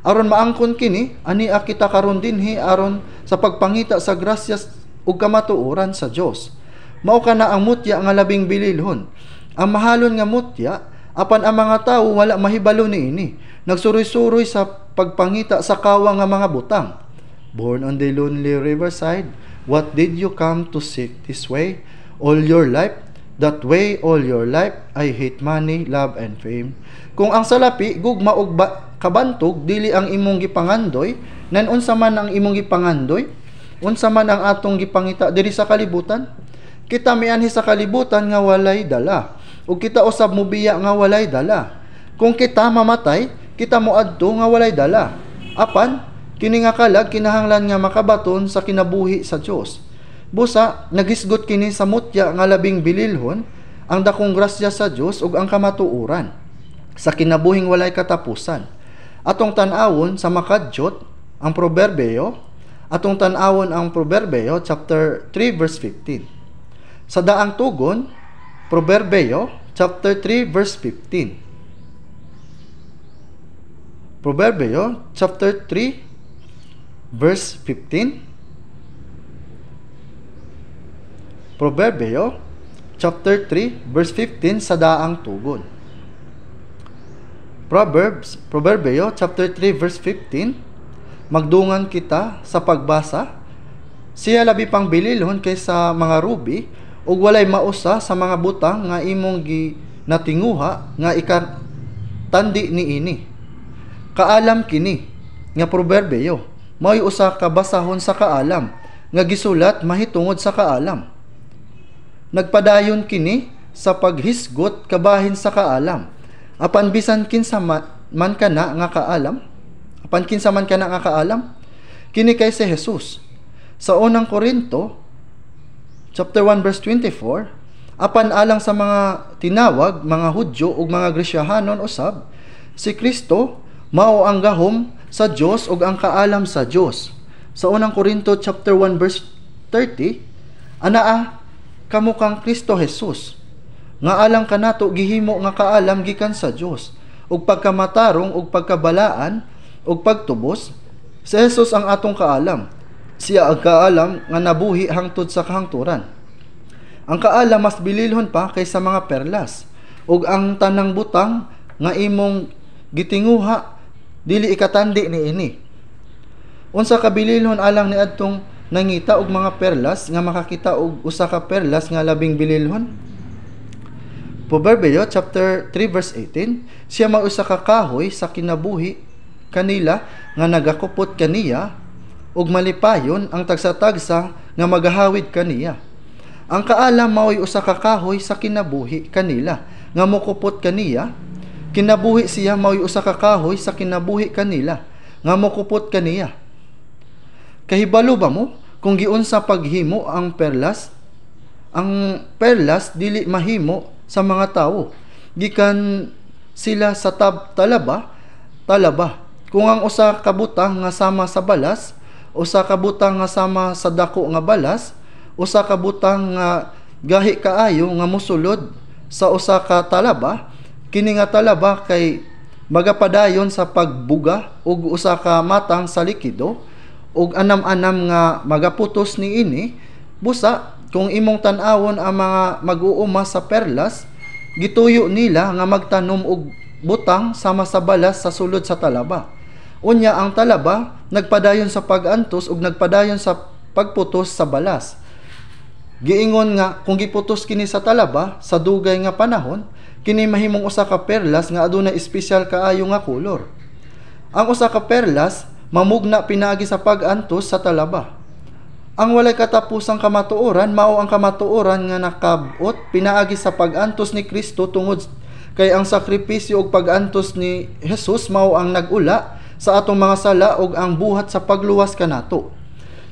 Aron maangkon kini, ania kita karon dinhi aron sa pagpangita sa grasya ug kamatuoran sa Dios. Mao kana ang mutya nga labing bililhon. Ang mahalon nga mutya apan ang mga tawo wala mahibalo niini. Nagsuroy-suroy sa pagpangita sa kawa nga mga butang. Born on the lonely riverside, what did you come to seek this way? All your life, that way all your life, I hate money, love, and fame. Kung ang salapi, gugma og kabantog, dili ang imong gipangandoy, nan unsa man ang imong gipangandoy, unsa man ang atong gipangita diri sa kalibutan. Kita mianhi sa kalibutan nga walay dala, ug kita usab mobiya nga walay dala. Kung kita mamatay, kita moadto nga walay dala. Apan, kini nga kalag kinahanglan nga makabaton sa kinabuhi sa Dios. Busa, nagisgot kini sa mutya nga labing bililhon, ang dakong grasya sa Dios ug ang kamatuoran sa kinabuhing walay katapusan. Atong tan-awon sa makadyot ang proberbio, atong tan-awon ang proberbio chapter 3 verse 15. Sa daang tugon, proberbio chapter 3 verse 15. Proverbio chapter 3 verse 15. Proverbio chapter 3 verse 15 sa daang tugon. Proverbio chapter 3 verse 15. Magdungan kita sa pagbasa. Siya labi pang bililhon kaysa mga ruby ug walay mausa sa mga butang nga imong ginatinguha nga ikatandi niini. Kaalam kini nga proverbio, mao'y usa ka basahon sa kaalam nga gisulat mahitungod sa kaalam. Nagpadayon kini sa paghisgot kabahin sa kaalam. Apan bisan kinsa man kana nga kaalam, apan kinsa man kana nga kaalam, kini kay si Jesus. Sa unang Korinto chapter 1 verse 24, apan alang sa mga tinawag, mga Hudyo ug mga Gresyahanon usab, si Kristo mao ang gahom sa Dios ug ang kaalam sa Dios. Sa unang Korinto chapter 1 verse 30, anaa kamo kang Kristo Jesus, nga alang kanato gihimo nga kaalam gikan sa Dios, ug pagkamatarong ug pagkabalaan ug pagtubos, si Jesus ang atong kaalam. Siya ang kaalam nga nabuhi hangtod sa kahangturan. Ang kaalam mas bililhon pa kaysa mga perlas, ug ang tanang butang nga imong gitinguha dili ikatandi niini. Unsa ka bililhon alang ni adtong nangita og mga perlas nga makakita og usa ka perlas nga labing bililhon? Proverbio chapter 3 verse 18, siya mao usa ka kahoy sa kinabuhi kanila nga nagakupot kaniya ug malipayon ang tagsa-tagsa nga magahawid kaniya. Ang kaalam mao'y usa ka kahoy sa kinabuhi kanila nga mokupot kaniya. Kinabuhi siya mao'y usa ka kahoy sa kinabuhi kanila nga mokupot kaniya. Kahibalo ba mo kung giunsa paghimo ang perlas? Ang perlas dili mahimo sa mga tawo, gikan sila sa talaba. Kung ang usa ka butang nga sama sa balas, usa ka butang nga sama sa dako nga balas, usa ka butang nga gahi kaayo nga mosulod sa usa ka talaba, kini nga talaba kay magapadayon sa pagbuga ug usa ka matang sa likido ug anam-anam nga magaputos niini. Busa kung imong tan-awon ang mga mag-uuma sa perlas, gituyo nila nga magtanom og butang sama sa balas sa sulod sa talaba. Unya ang talaba nagpadayon sa pag-antos ug nagpadayon sa pagputos sa balas. Giingon nga kung giputos kini sa talaba sa dugay nga panahon, kini mahimong usa ka perlas nga adunay espesyal kaayo nga kolor. Ang usa ka perlas mamugna pinaagi sa pag-antos sa talaba. Ang walay katapusang kamatuoran mao ang kamatuoran nga nakabot pinaagi sa pag-antos ni Kristo tungod kay ang sakripisyo ug pag-antos ni Jesus mao ang nag-ula sa atong mga sala ug ang buhat sa pagluwas kanato.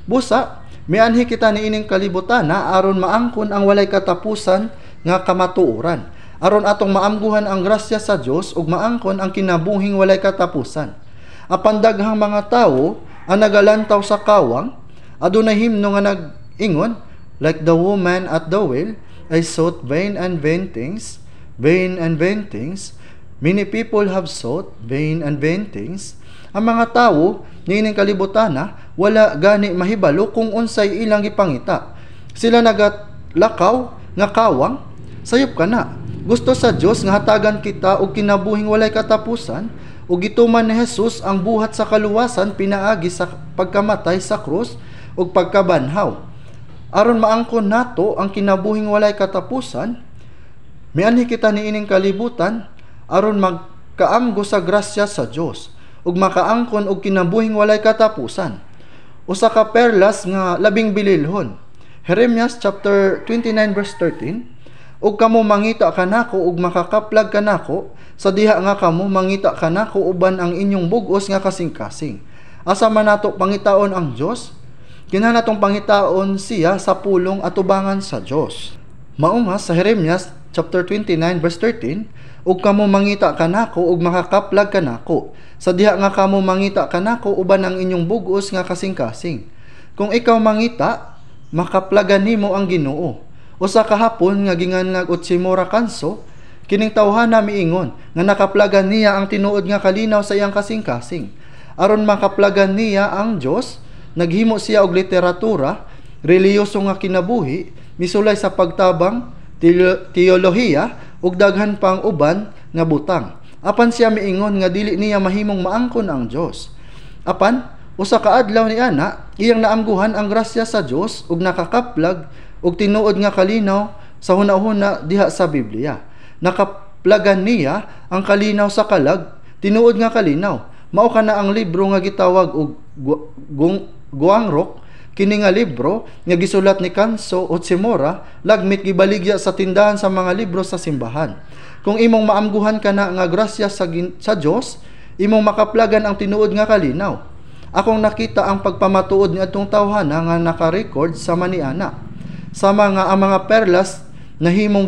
Busa, mianhi kita niining kalibutana aron maangkon ang walay katapusan nga kamatuoran, aron atong maamguhan ang grasya sa Dios ug maangkon ang kinabuhing walay katapusan. Apan daghang mga tawo ang nagalantaw sa kawang, adunay himno nga nag-ingon, like the woman at the well, I sought vain and vain things, many people have sought vain and vain things. Ang mga tawo niining kalibutana wala gani mahibalo kung unsay ilang gipangita. Sila nagalakaw nga kawang, sayop kana. Gusto sa Dios nga hatagan kita og kinabuhing walay katapusan, ug gituman ni Jesus ang buhat sa kaluwasan pinaagi sa pagkamatay sa krus ug pagkabanhaw. Aron maangkon nato ang kinabuhing walay katapusan, mianhi kita niining kalibutan aron magkaamgo sa grasya sa Dios ug makaangkon og kinabuhing walay katapusan. Usa ka perlas nga labing bililhon. Jeremias chapter 29 verse 13. Ug kamo mangita kanako ug makakaplag kanako sa diha nga kamo mangita kanako uban ang inyong bug-os nga kasing-kasing. Asa man nato pangitaon ang Dios? Kinahanglan natong pangitaon siya sa pulong atubangan sa Dios. Mao nga sa Jeremias chapter 29 verse 13, ug kamo mangita kanako ug makakaplag kanako sa diha nga kamo mangita kanako uban ang inyong bug-os nga kasing-kasing. Kung ikaw mangita, makaplagan nimo ang Ginoo. Usa ka hapon nga ginganlag Otsimora kanso, kining tawhana miingon nga nakaplagan niya ang tinuod nga kalinaw sa iyang kasing-kasing. Aron makaplagan niya ang Dios, naghimo siya og literatura, reliyoso nga kinabuhi, misulay sa pagtabang, teolohiya ug daghan pang uban nga butang. Apan siya miingon nga dili niya mahimong maangkon ang Dios. Apan usa ka adlaw ni ana, iyang naamguhan ang grasya sa Dios ug nakakaplag ug tinuod nga kalinaw sa hunahuna diha sa Biblia. Nakaplagan niya ang kalinaw sa kalag, tinuod nga kalinaw. Mao kana ang libro nga gitawag og Guangrok. Kini nga libro nga gisulat ni Kanso Otsimora, lagmit gibaligya sa tindahan sa mga libro sa simbahan. Kung imong maamguhan kana nga grasya sa Dios, imong makaplagan ang tinuod nga kalinaw. Akong nakita ang pagpamatuod ni atong tawhana nga naka-record sa maniana. Sama nga ang mga perlas nahimong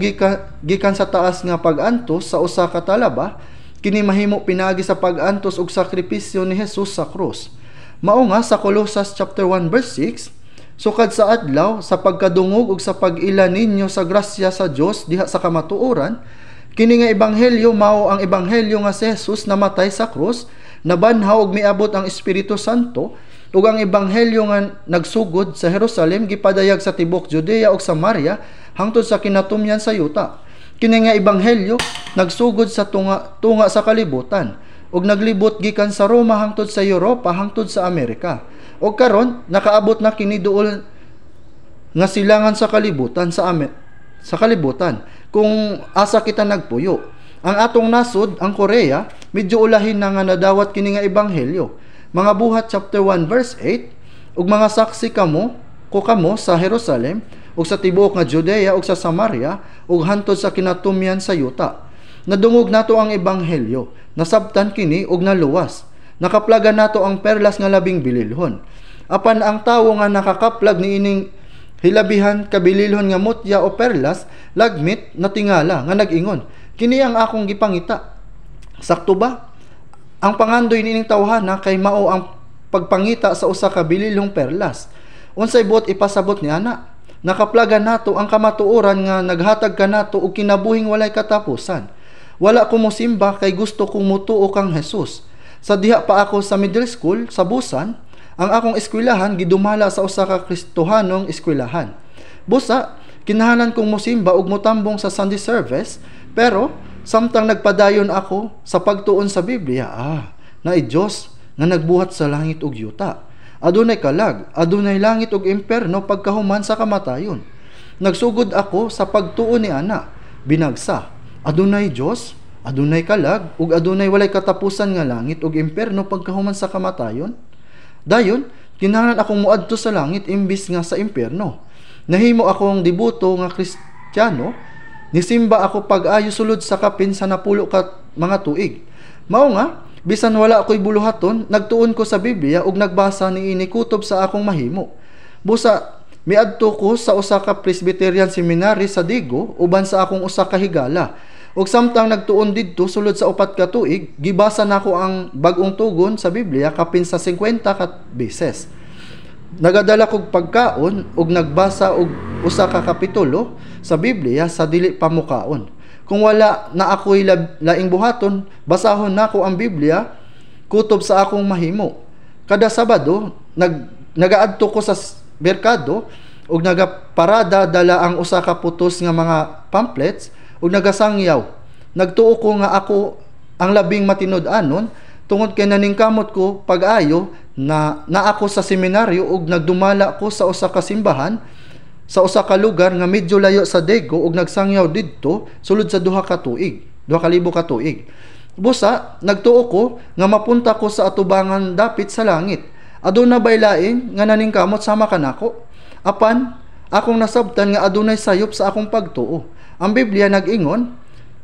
gikan sa taas nga pag-antos sa usa ka talaba, kini mahimo pinaagi sa pag-antos ug sakripisyo ni Jesus sa krus. Mao nga sa Colossus chapter 1 verse 6, sukad sa adlaw sa pagkadungog ug sa pag-ila ninyo sa grasya sa Dios diha sa kamatuoran, kini nga ebanghelyo mao ang ebanghelyo nga si Jesus namatay sa krus, nabanhaw ug miabot ang Espiritu Santo, ug ang ebanghelyo nga nagsugod sa Jerusalem gipadayag sa tibok Judea ug Samaria hangtod sa kinatumyan sa yuta. Kini nga ebanghelyo nagsugod sa tunga sa kalibutan ug naglibot gikan sa Roma hangtod sa Europa hangtod sa Amerika. Ug karon nakaabot na kini duol nga silangan sa kalibutan sa kalibutan kung asa kita nagpuyo. Ang atong nasod, ang Korea, medyo ulahin na nga nadawat kini nga ebanghelyo. Mga Buhat chapter 1 verse 8, ug mga saksi kamo sa Jerusalem ug sa tibuok nga Judea ug sa Samaria ug hantod sa kinatumyan sa yuta. Nadungog nato ang ebanghelyo, nasabtan kini ug naluwas. Nakaplagan nato ang perlas nga labing bililhon. Apan ang tawo nga nakakaplag niining hilabihan kabililhon nga mutya o perlas, lagmit natingala nga nag-ingon, kini ang akong gipangita. Sakto ba? Ang pangandoy niining tawhana kay mao ang pagpangita sa usa ka bililhong perlas. Unsay buot ipasabot ni ana? Nakaplagan nato ang kamatuoran nga naghatag kanato og kinabuhing walay katapusan. Wala ko mosimba kay gusto kong mutuo kang Jesus. Sa diha pa ako sa middle school sa Busan, ang akong eskwelahan gidumala sa usa ka Kristohanong eskwelahan. Busa, kinahanglan kong mosimba ug motambong sa Sunday service, pero samtang nagpadayon ako sa pagtuon sa Biblia, naay Dios nga nagbuhat sa langit ug yuta. Adunay kalag, adunay langit ug imperno pagkahuman sa kamatayon. Nagsugod ako sa pagtuon ni ana, binagsa. Adunay Dios, adunay kalag, ug adunay walay katapusan nga langit ug imperno pagkahuman sa kamatayon. Dayon, kinahanglan akong moadto sa langit imbis nga sa imperno. Nahimo akong debuto nga Kristiyano, nisimba ako pag-ayo sulod sa kapin sa napulo ka mga tuig. Mao nga, bisan wala ako'y buluhaton, nagtuon ko sa Biblia ug nagbasa niini kutob sa akong mahimo. Busa, miadto ko sa usa ka Presbyterian Seminary sa Digo uban sa akong usa ka higala. Ug samtang nagtuon didto sulod sa 4 ka tuig, gibasa nako ang bag-ong tugon sa Biblia kapin sa 50 ka beses. Nagadala kog pagkaon ug nagbasa og usa ka kapitulo sa Biblia sa dili pa mukaon. Kung wala na ako'y laing buhaton, basahon nako ang Biblia kutob sa akong mahimo. Kada Sabado, nagaadto ko sa merkado ug nagaparada dala ang usa ka putos nga mga pamphlets ug nagasangyaw. Nagtuo ko nga ako ang labing matinud-anon tungod kay naningkamot ko pag-ayo na ako sa seminaryo ug nagdumala ko sa usa ka simbahan sa usa ka lugar nga medyo layo sa Digo ug nagsangyaw didto sulod sa 2,000 ka tuig. Busa, nagtuo ko nga mapunta ko sa atubangan dapit sa langit. Aduna bay lain nga naningkamot sama kanako. Apan akong nasabtan nga adunay sayop sa akong pagtuo. Ang Biblia nag-ingon,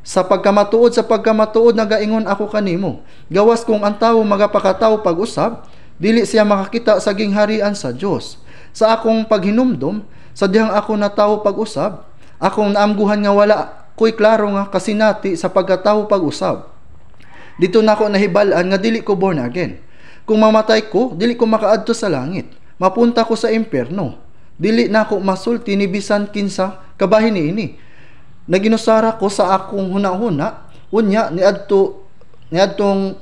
sa pagkamatuod nagaingon ako kanimo. Gawas kung ang tawo magapakatawo pag-usab, dili siya makakita sa gingharian sa Dios. Sa akong paghinumdom, sa dihang ako natawo pag-usab, akong naamguhan nga wala ko'y klaro nga kasinati sa pagkatawo pag-usab. Dito nako nahibal-an nga dili ko born again. Kung mamatay ko, dili ko makaadto sa langit. Mapunta ko sa imperno. Dili nako masulti ni bisan kinsa kabahin niini. Naginusara ko sa akong hunahuna, unya niadtong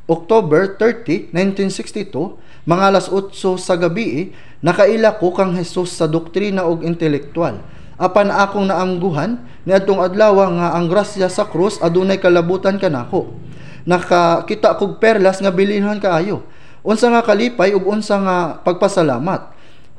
October 30, 1962, mga alas 8 sa gabi, nakaila ko kang Jesus sa doktrina ug intelektual. Apan akong naamguhan niadtong adlaw nga ang grasya sa krus adunay kalabutan kanako. Nakakita kog perlas nga bilinhon kaayo. Unsa nga kalipay ug unsa nga pagpasalamat.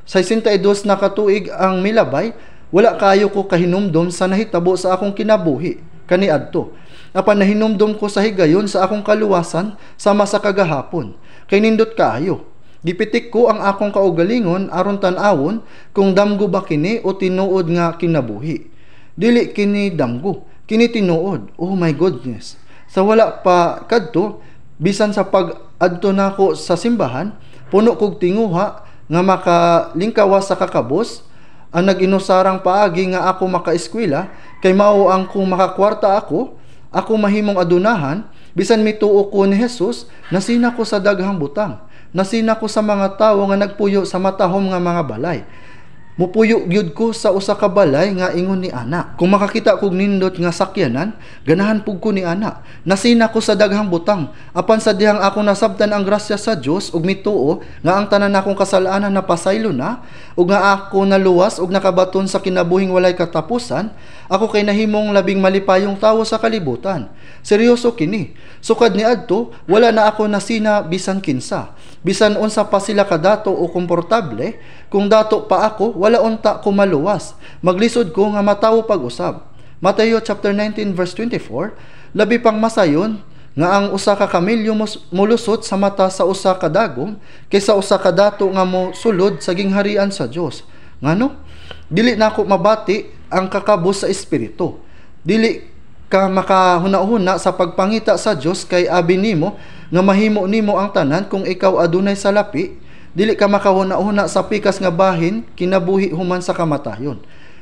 Sa 62 na katuig ang milabay, wala kayo ko kahinumdom sa nahitabo sa akong kinabuhi kaniadto. Apan nahinumdom ko sa higayon sa akong kaluwasan sama sa kagahapon. Kay nindot kaayo. Gipitik ko ang akong kaugalingon aron tan-awon kung damgo ba kini o tinuod nga kinabuhi. Dili kini damgo, kini tinuod. Oh my goodness. Sa wala pa kadto, bisan sa pag-adto nako sa simbahan, puno kog tinguha nga makalingkawas sa kakabos. Ang nag-inusarang paagi nga ako makaeskwela, kay mao ang kung makakwarta ako mahimong adunahan, bisan mituo ko ni Jesus, nasina ko sa daghang butang, nasina ko sa mga tawo nga nagpuyo sa matahom nga mga balay. Mupuyo gyud ko sa usa ka balay nga ingon ni ana. Kung makakita kog nindot nga sakyanan, ganahan pug ko ni ana. Nasina ko sa daghang butang, apan sa dihang ako nasabtan ang grasya sa Dios ug mituo nga ang tanan akong kasalanan napasaylo na, ug nga ako naluwas ug nakabaton sa kinabuhing walay katapusan, ako kay nahimong labing malipayong tawo sa kalibutan. Seryoso kini. Sukad ni adto, wala na ako nasina bisan kinsa. Bisan unsa pa sila kadato o komportable, kung dato pa ako, wala unta ko maluwas. Maglisod ko nga matawo pag-usab. Mateo chapter 19 verse 24, labi pang masayon nga ang usa ka kamilyo mulusot sa mata sa usa ka dagom kaysa usa ka dato nga mo sulod sa gingharian sa Dios. Ngano? Dili nako mabati ang kakabos sa espiritu. Dili ka makahuna-huna sa pagpangita sa Dios kay abi nimo nga mahimo nimo ang tanan kung ikaw adunay salapi. Dili ka makahuna-huna sa pikas nga bahin kinabuhi human sa kamatayon.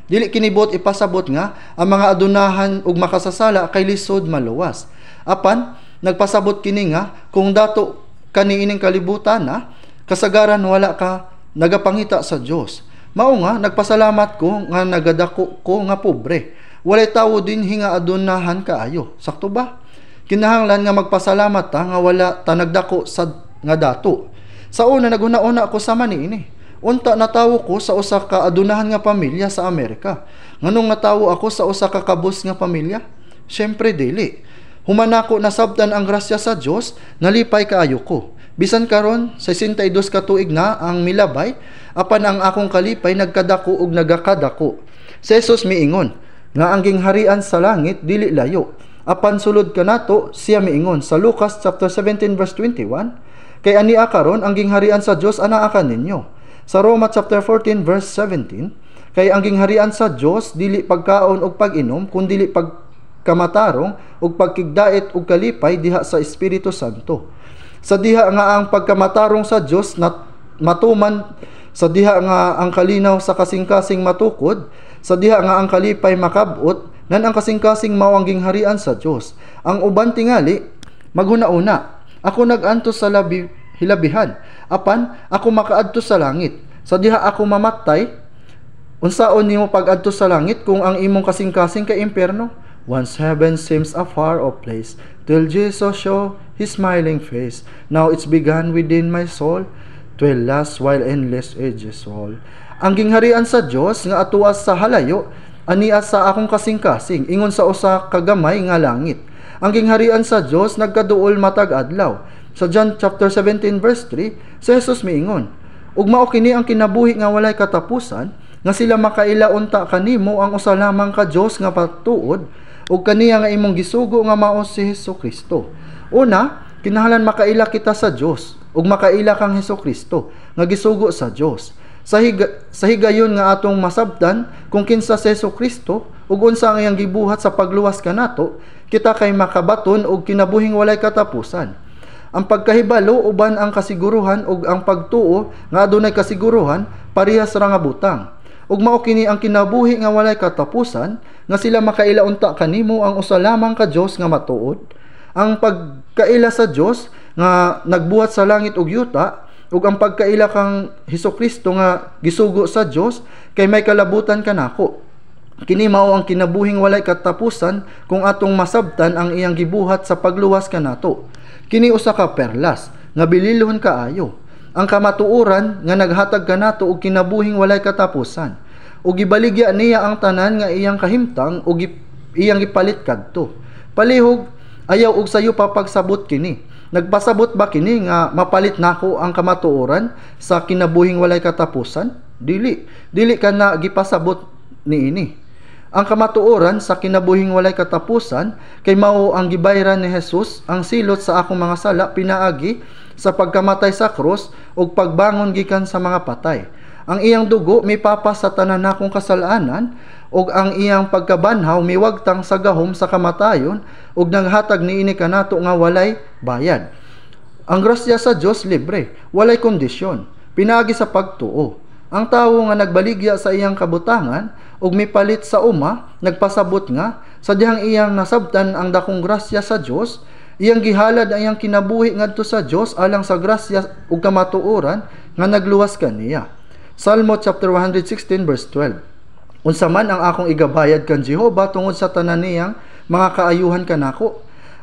Dili kinibot ipasabot nga ang mga adunahan ug makasasala kay lisod maluwas. Apan nagpasabot kini nga kung dato kaniining kalibutan na kasagaran wala ka nagapangita sa Dios. Mao nga nagpasalamat ko nga nagadako ko nga pobre. Walay tawo din hinga adunahan kaayo. Sakto ba? Kinahanglan nga magpasalamat ta nga wala ta nagdako sa nga dato. Sa una naguna-una ako sa maniini. Unta natawo ko sa usa ka adunahan nga pamilya sa Amerika. Nganong natawo ako sa usa ka kabus nga pamilya? Syempre dili. Human ako nasabtan ang grasya sa Dios, nalipay kaayo ko. Bisan karon 62 ka tuig na ang milabay, apan ang akong kalipay nagkadako ug nagakadako. Si Jesus miingon nga ang gingharian sa langit dili layo. Apan sulod kanato siya miingon sa Lucas chapter 17 verse 21, kay ania karon ang gingharian sa Dios anaa kaninyo. Sa Roma chapter 14 verse 17, kay ang gingharian sa Dios dili pagkaon ug pag-inom kundi pagkamatarong ug pagkigdait ug kalipay diha sa Espiritu Santo. Sa diha nga ang pagkamatarong sa Dios matuman, sa diha nga ang kalinaw sa kasing-kasing matukod, sa diha nga ang kalipay makabot, nan ang kasing-kasing mao ang gingharian sa Dios. Ang uban tingali maghuna-una, ako nagantos sa hilabihan, apan ako makaadto sa langit. Sa diha ako mamatay, unsaon nimo pag-adto sa langit kung ang imong kasing-kasing kay impierno? Once heaven seems a far off place, till Jesus show His smiling face. Now it's begun within my soul, twill last while endless ages roll. Ang gingharian sa Dios nga atuas sa halayo, ania sa akong kasing-kasing, ingon sa usa ka gamay nga langit. Ang gingharian sa Dios nagkaduol matag adlaw. Sa John chapter 17 verse 3, si Jesus miingon, ug mao kini ang kinabuhi nga walay katapusan, nga sila makailaunta kanimo ang usa lamang ka Dios nga patuod, ug kaniya nga imong gisugo nga mao si Hesukristo. Una, kinahanglan makaila kita sa Dios, ug makaila kang Hesukristo nga gisugo sa Dios. Sa higayon nga atong masabtan kung kinsa si Hesukristo ug unsa ang iyang gibuhat sa pagluwas kanato, kita kay makabaton og kinabuhing walay katapusan. Ang pagkahibalo uban ang kasiguruhan ug ang pagtuo nga adunay kasiguruhan parehas ra nga butang. Ug mao kini ang kinabuhi nga walay katapusan, nga sila makailaunta kanimo ang usa lamang ka Dios nga matuod. Ang pagkaila sa Dios nga nagbuhat sa langit ug yuta, ug ang pagkaila kang Hesukristo nga gisugo sa Dios kay may kalabutan kanako. Kini mao ang kinabuhing walay katapusan kung atong masabtan ang iyang gibuhat sa pagluwas kanato. Kini usa ka perlas nga bililhon kaayo. Ang kamatuoran nga naghatag kanato og kinabuhing walay katapusan. Ug gibaligya niya ang tanan nga iyang kahimtang ug iyang gipalit kadto. Palihog ayaw og sayo papagsabot kini. Nagpasabot ba kini nga mapalit nako ang kamatuoran sa kinabuhing walay katapusan? Dili ka na gipasabot niini. Ang kamatuoran sa kinabuhing walay katapusan kay mao ang gibayran ni Jesus ang silot sa akong mga sala pinaagi sa pagkamatay sa krus ug pagbangon gikan sa mga patay. Ang iyang dugo mipapas sa tanan nakong kasalanan ug ang iyang pagkabanhaw miwagtang sa gahom sa kamatayon ug naghatag niini kanato nga walay bayad. Ang grasya sa Dios libre, walay kondisyon, pinaagi sa pagtuo. Ang tawo nga nagbaligya sa iyang kabutangan ug mipalit sa uma, nagpasabot nga sa dihang iyang nasabtan ang dakong grasya sa Dios, iyang gihalad ang iyang kinabuhi ngadto sa Dios alang sa grasya ug kamatuoran nga nagluwas kaniya. Salmo chapter 116 verse 12. Unsa man ang akong igabayad kan Jehova tungod sa tanan niyang mga kaayuhan kanako.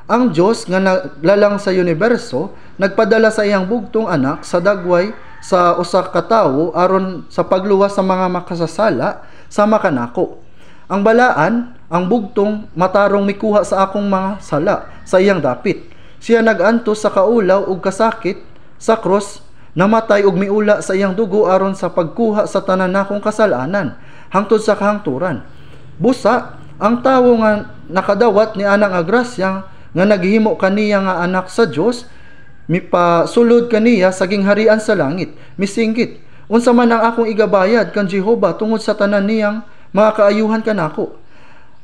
Ang Dios nga naglalang sa universo nagpadala sa iyang bugtong anak sa dagway sa usa ka tawo aron sa pagluwas sa mga makasasala sama kanako. Ang balaan, ang bugtong matarong mikuha sa akong mga sala sa iyang dapit. Siya nagantos sa kaulaw ug kasakit sa cross, namatay ug miula sa iyang dugo aron sa pagkuha sa tanan nakong kasalanan hangtod sa kahangturan. Busa ang tawo nga nakadawat ni anang agrasya nga naghimo kaniya nga anak sa Dios, mipasulod kaniya sa gingharian sa langit, misinggit, unsa man ang akong igabayad kan Jehova tungod sa tanan niyang mga kaayuhan kanako.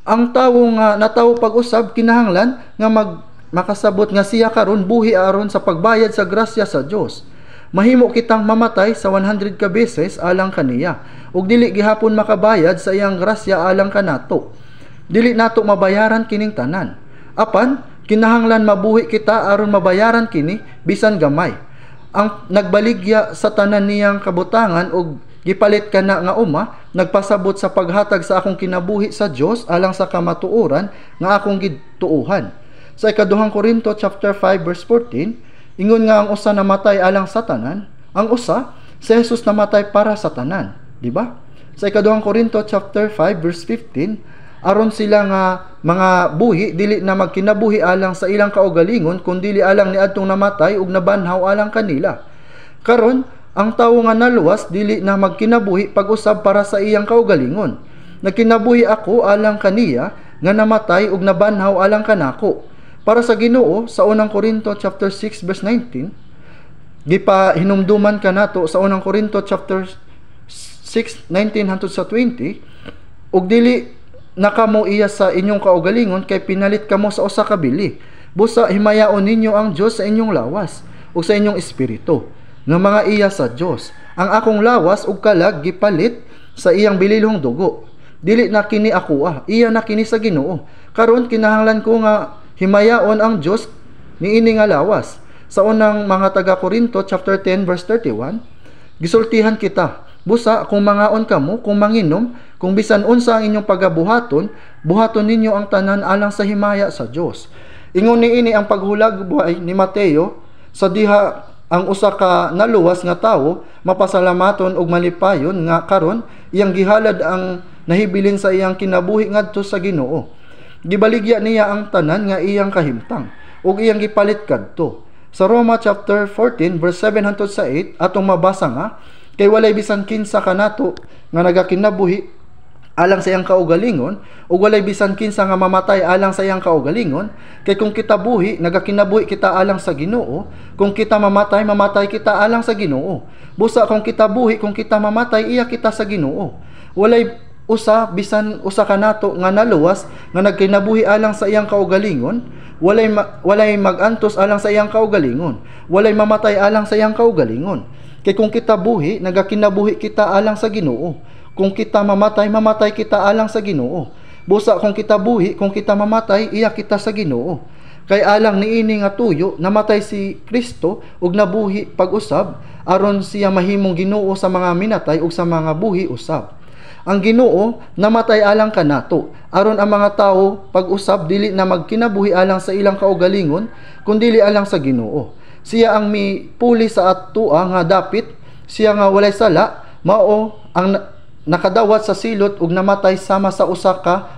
Ang tawo nga natawo pag-usab kinahanglan nga makasabot nga siya karon buhi aron sa pagbayad sa grasya sa Dios. Mahimo kitang mamatay sa 100 ka beses alang kaniya, ug dili gihapon makabayad sa iyang grasya alang kanato. Dili nato mabayaran kining tanan. Apan kinahanglan mabuhi kita aron mabayaran kini bisan gamay. Ang nagbaligya sa tanan niyang kabutangan ug gipalit kana nga uma, nagpasabot sa paghatag sa akong kinabuhi sa Dios alang sa kamatuoran nga akong gituuhan. Sa ikaduhang Korinto chapter 5 verse 14, ingon nga ang usa namatay alang sa tanan, ang usa Si Jesus namatay para sa tanan, di ba? Sa ikaduhang Korinto chapter 5 verse 15, aron sila nga mga buhi dili na magkinabuhi alang sa ilang kaugalingon kundi alang niadtong namatay ug nabanhaw alang kanila. Karon ang tawo nga naluwas dili na magkinabuhi pag-usab para sa iyang kaugalingon. Nagkinabuhi ako alang kaniya nga namatay ug nabanhaw alang kanako. Para sa Ginoo sa unang Korinto chapter 6 verse 19, gipahinumduman kanato sa unang Korinto chapter 6:19 hangtod sa 20, ug dili nakamo iya sa inyong kaugalingon kay pinalit kamo sa usa ka bili. Busa himayaon ninyo ang Dios sa inyong lawas ug sa inyong espiritu nga mga iya sa Dios. Ang akong lawas ug kalag gipalit sa iyang bililhong dugo. Dili na kini ako iya na kini sa Ginoo. Karon kinahanglan ko nga himayaon ang Dios niini nga lawas. Sa unang mga taga Korinto chapter 10 verse 31, gisultihan kita, busa kung mangaon kamo, kung manginom, kung bisan unsa ang inyong pagabuhaton, buhaton ninyo ang tanan alang sa himaya sa Dios. Ingon niini ang paghulag buhay ni Mateo sa diha ang usa ka naluwas nga tawo mapasalamaton ug malipayon nga karon iyang gihalad ang nahibilin sa iyang kinabuhi ngadto sa Ginoo. Gibaligya niya ang tanan nga iyang kahimtang ug iyang gipalit kadto. Sa Roma chapter 14 verse 7 hangtod sa 8 atong mabasa nga, kay walay bisan kinsa kanato nga nagakinabuhi alang sa iyang kaugalingon ug walay bisan kinsa nga mamatay alang sa iyang kaugalingon. Kay kung kita buhi nagakinabuhi kita alang sa Ginoo, kung kita mamatay mamatay kita alang sa Ginoo. Busa kung kita buhi kung kita mamatay iya kita sa Ginoo. Walay usa bisan usa kanato nga naluwas nga nagkinabuhi alang sa iyang kaugalingon, walay magantos alang sa iyang kaugalingon, walay mamatay alang sa iyang kaugalingon. Kay kung kita buhi nagakinabuhi kita alang sa Ginoo, kung kita mamatay mamatay kita alang sa Ginoo. Busa kung kita buhi kung kita mamatay iya kita sa Ginoo. Kay alang niini nga tuyo namatay si Kristo ug nabuhi pag-usab aron siya mahimong Ginoo sa mga minatay ug sa mga buhi usab. Ang Ginoo namatay alang kanato aron ang mga tawo pag-usab dili na magkinabuhi alang sa ilang kaugalingon kundi alang sa Ginoo. Siya ang mipuli sa atoa nga dapit, siya nga walay sala, mao ang nakadawat sa silot ug namatay sama sa usa ka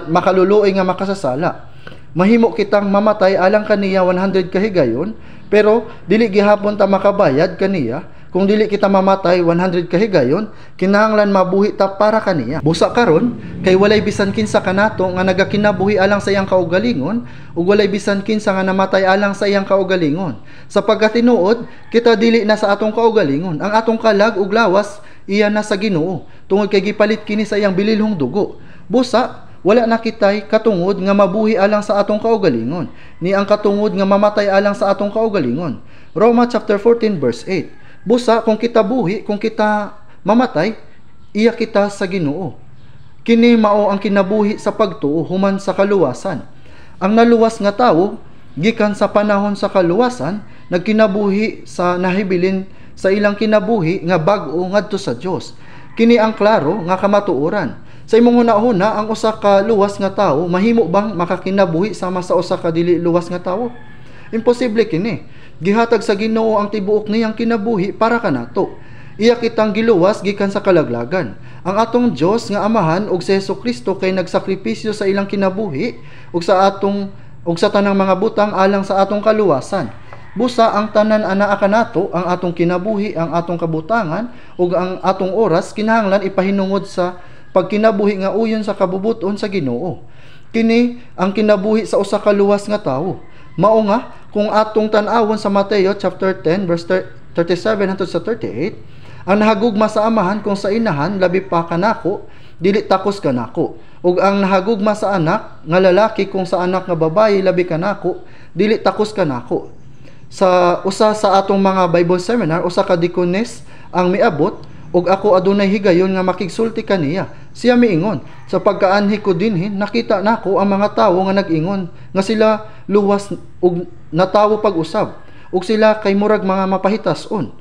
makaluluoy nga makasasala. Mahimo kitang mamatay alang kaniya 100 kahigayon, pero dili gihapon ta makabayad kaniya. Kung dili kita mamatay 100 kahigayon, kinahanglan mabuhi ta para kaniya. Busa karon kay walay bisan kinsa kanato nga nagakinabuhi alang sa iyang kaugalingon ug walay bisan kinsa nga namatay alang sa iyang kaugalingon. Sapagkat tinuod kita dili na sa atong kaugalingon, ang atong kalag ug lawas iya na sa Ginoo, tungod kay gipalit kini sa iyang bililhong dugo. Busa wala na kitay katungod nga mabuhi alang sa atong kaugalingon, ni ang katungod nga mamatay alang sa atong kaugalingon. Roma chapter 14 verse 8. Busa kung kita buhi, kung kita mamatay, iya kita sa Ginoo. Kini mao ang kinabuhi sa pagtuo human sa kaluwasan. Ang naluwas nga tawo gikan sa panahon sa kaluwasan nagkinabuhi sa nahibilin sa ilang kinabuhi nga bag-o ngadto sa Dios. Kini ang klaro nga kamatuoran. Sa imong hunahuna ang usa ka luwas nga tawo mahimo bang makakinabuhi sama sa usa ka dili luwas nga tawo? Imposible kini. Gihatag sa Ginoo ang tibuok niyang kinabuhi para kanato. Iya kitang giluwas gikan sa kalaglagan. Ang atong Dios nga Amahan ug si Hesukristo kay nagsakripisyo sa ilang kinabuhi ug sa tanang mga butang alang sa atong kaluwasan. Busa ang tanan anaa kanato, ang atong kinabuhi, ang atong kabutangan ug ang atong oras kinahanglan ipahinungod sa pagkinabuhi nga uyon sa kabubuton sa Ginoo. Kini ang kinabuhi sa usa ka luwas nga tawo. Mao nga kung atong tan-awon sa Mateo chapter 10 verse 37 hangtod sa 38, ang nahagugma sa amahan kung sa inahan labi pa kanako, dili takos kanako. Ug ang nahagugma sa anak nga lalaki kung sa anak nga babayi labi kanako, dili takos kanako. Sa usa sa atong mga Bible seminar, usa ka deaconess ang miabot ug ako adunay higayon nga makigsulti kaniya. Siya miingon, sa pagkaanhi ko dinhin nakita nako ang mga tawo nga nag-ingon nga sila luwas ug natawo pag-usab ug sila kay murag mga mapahitason.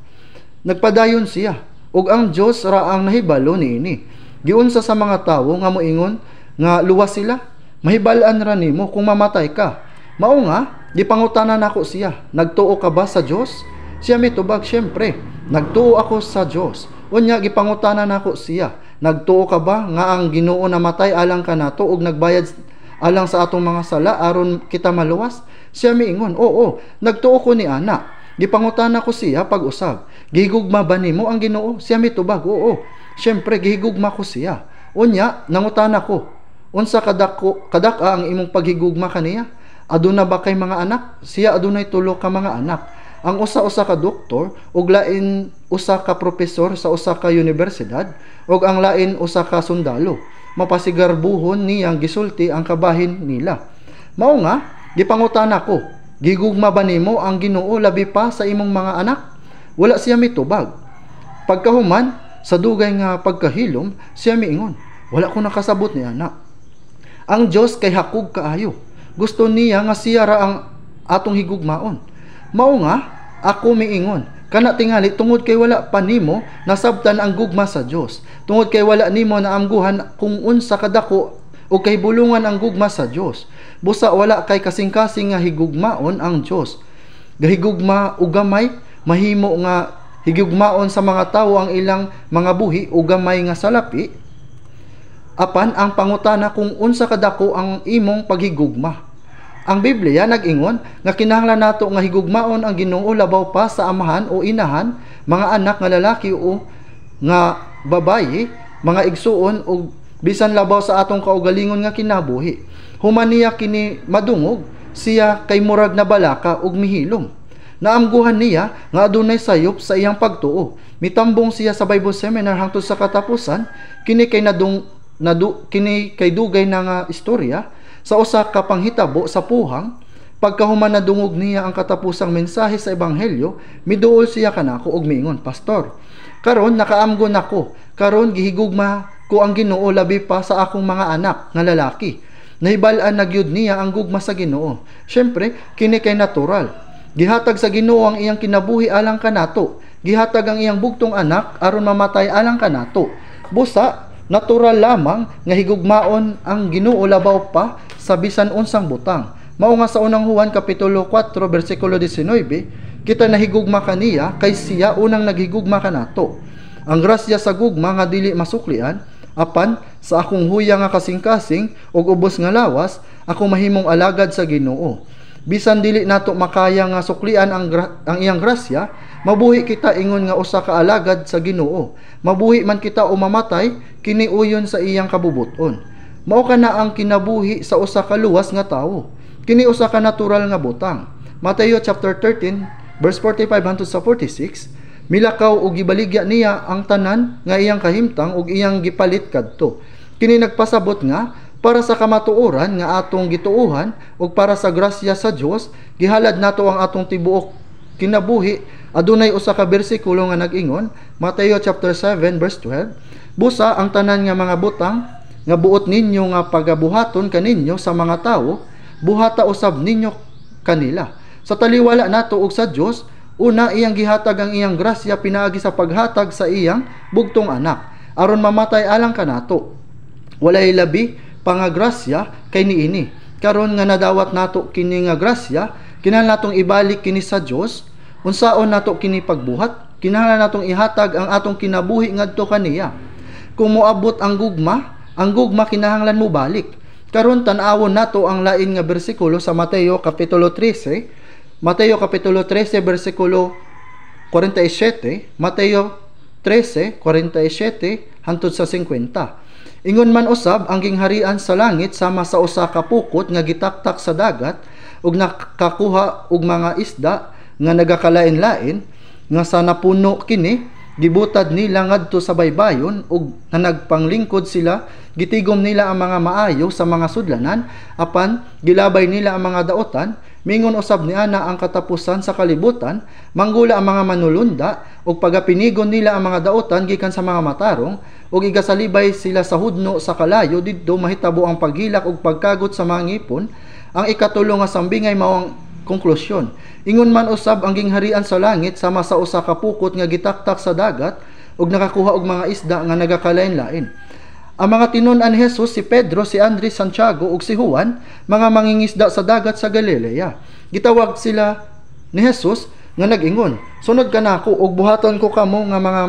Nagpadayon siya ug ang Dios ra ang nahibalo niini. Giunsa sa mga tawo nga moingon nga luwas sila, mahibal-an ra nimo kung mamatay ka. Mao nga gipangutanan nako siya, nagtuo ka ba sa Dios? Siya mitubag, syempre, nagtuo ako sa Dios. Unya gipangutanan nako siya, nagtuo ka ba nga ang Ginoo namatay alang kanato ug nagbayad alang sa atong mga sala aron kita maluwas? Siya miingon, oo, nagtuo ko ni ana. Gipangutana ko siya pag-usab, gihigugma ba nimo ang Ginoo? Siya mitubag, oo. Syempre gihigugma ko siya. Unya nangutana ko, unsa kadaka ang imong paghigugma kaniya? Aduna ba kay mga anak? Siya adunay tulo ka mga anak. Ang usa ka doktor ug lain usa ka propesor sa usa ka universidad ug ang lain usa ka sundalo. Mapasigarbuhon niyang gisulti ang kabahin nila. Mao nga gipangutana ko, gigugma ba nimo ang Ginoo labi pa sa imong mga anak? Wala siya mitubag. Pagkahuman sa dugay nga pagkahilom, siya miingon, wala ko nakasabot ni anak. Ang Dios kay hakog kaayo. Gusto niya nga siya ra ang atong higugmaon. Mao nga ako miingon, kana tingali tungod kay wala pa nimo nasabtan ang gugma sa Dios. Tungod kay wala nimo naamguhan kung unsa kadako o kay bulungan ang gugma sa Dios. Busa wala kay kasing-kasing nga higugmaon ang Dios. Gahigugma og gamay, mahimo nga higugmaon sa mga tawo ang ilang mga buhi o gamay nga salapi. Apan ang pangutana kung unsa kadako ang imong paghigugma. Ang Biblia nag-ingon nga kinahanglan nato nga higugmaon ang Ginoo labaw pa sa amahan o inahan, mga anak nga lalaki o nga babayi, mga igsuon o bisan labaw sa atong kaugalingon nga kinabuhi. Human niya kini madungog, siya kay murag na balaka ug mihilom. Naamguhan niya nga adunay sayop sa iyang pagtuo. Mitambong siya sa Bible seminar hangtod sa katapusan, kini kay dugay na nga istorya sa usa ka panghitabo sa puhang. Pagkahuman nadungog niya ang katapusang mensahe sa ebanghelyo, miduol siya kanako og miingon, Pastor, karon nakaamgo nako, karon gihigugma ko ang Ginoo labi pa sa akong mga anak nga lalaki. Nahibal-an na gyud niya ang gugma sa Ginoo. Syempre kini kay natural. Gihatag sa Ginoo ang iyang kinabuhi alang kanato. Gihatag ang iyang bugtong anak aron mamatay alang kanato. Busa natural lamang nga higugmaon ang Ginoo labaw pa sa bisan unsang butang. Mao nga sa unang Juan kapitulo 4 bersikulo 19, kita nahigugma kaniya kay siya unang naghigugma kanato. Ang grasya sa gugma nga dili masuklian, apan sa akong huya nga kasing-kasing ug ubos nga lawas, ako mahimong alagad sa Ginoo. Bisan dili nato makaya nga suklian ang iyang grasya, mabuhi kita ingon nga usa ka alagad sa Ginoo. Mabuhi man kita o mamatay, kini uyon sa iyang kabubuton. Mao kana ang kinabuhi sa usa ka luwas nga tawo. Kini usa ka natural nga butang. Mateo chapter 13 verse 45 hangtod sa 46, milakaw og gibaligya niya ang tanan nga iyang kahimtang ug iyang gipalit kadto. Kini nagpasabot nga para sa kamatuoran nga atong gituuhan ug para sa grasya sa Dios, gihalad nato ang atong tibuok kinabuhi. Adunay usa ka bersikulo nga nag-ingon, Mateo chapter 7 verse 12, busa ang tanan nga mga butang nga buot ninyo nga pagabuhaton kaninyo sa mga tawo, buhata usab ninyo kanila. Sa taliwala nato ug sa Dios, una iyang gihatag ang iyang grasya pinaagi sa paghatag sa iyang bugtong anak aron mamatay alang kanato. Walay labi pa nga grasya kay niini. Karon nga nadawat nato kini nga grasya, kinahanglan natong ibalik kini sa Dios. Unsaon nato kini pagbuhat? Kinahanglan natong ihatag ang atong kinabuhi ngadto kaniya. Kung moabot ang gugma kinahanglan mo balik. Karon tan-awon nato ang lain nga bersikulo sa Mateo kapitulo 13. Mateo kapitulo 13 bersikulo 47, Mateo 13:47 hangtod sa 50. Ingon man usab ang gingharian sa langit sama sa usa ka pukot nga gitaktak sa dagat ug nakakuha og mga isda nga nagakalain-lain nga sa napuno kini gibutad nila ngadto sa baybayon ug nagpanglingkod sila, gitigom nila ang mga maayo sa mga sudlanan, apan gilabay nila ang mga daotan. Mingon usab ni ana ang katapusan sa kalibutan, manggula ang mga manulunda ug pagapinigon nila ang mga daotan gikan sa mga matarong ug igasalibay sila sa hudno sa kalayo, didto mahitabo ang paghilak ug pagkagot sa mga ngipon. Ang ikatulo nga sambingay mao ang konklusyon. Ingon man usab ang gingharian sa langit sama sa usa ka pukot nga gitaktak sa dagat ug nakakuha og mga isda nga nagakalain-lain. Ang mga tinun-an ni Jesus, si Pedro, si Andres, Santiago ug si Juan, mga mangingisda sa dagat sa Galilea. Gitawag sila ni Jesus nga nag-ingon, "Sunod ka nako ug buhaton ko kamo nga mga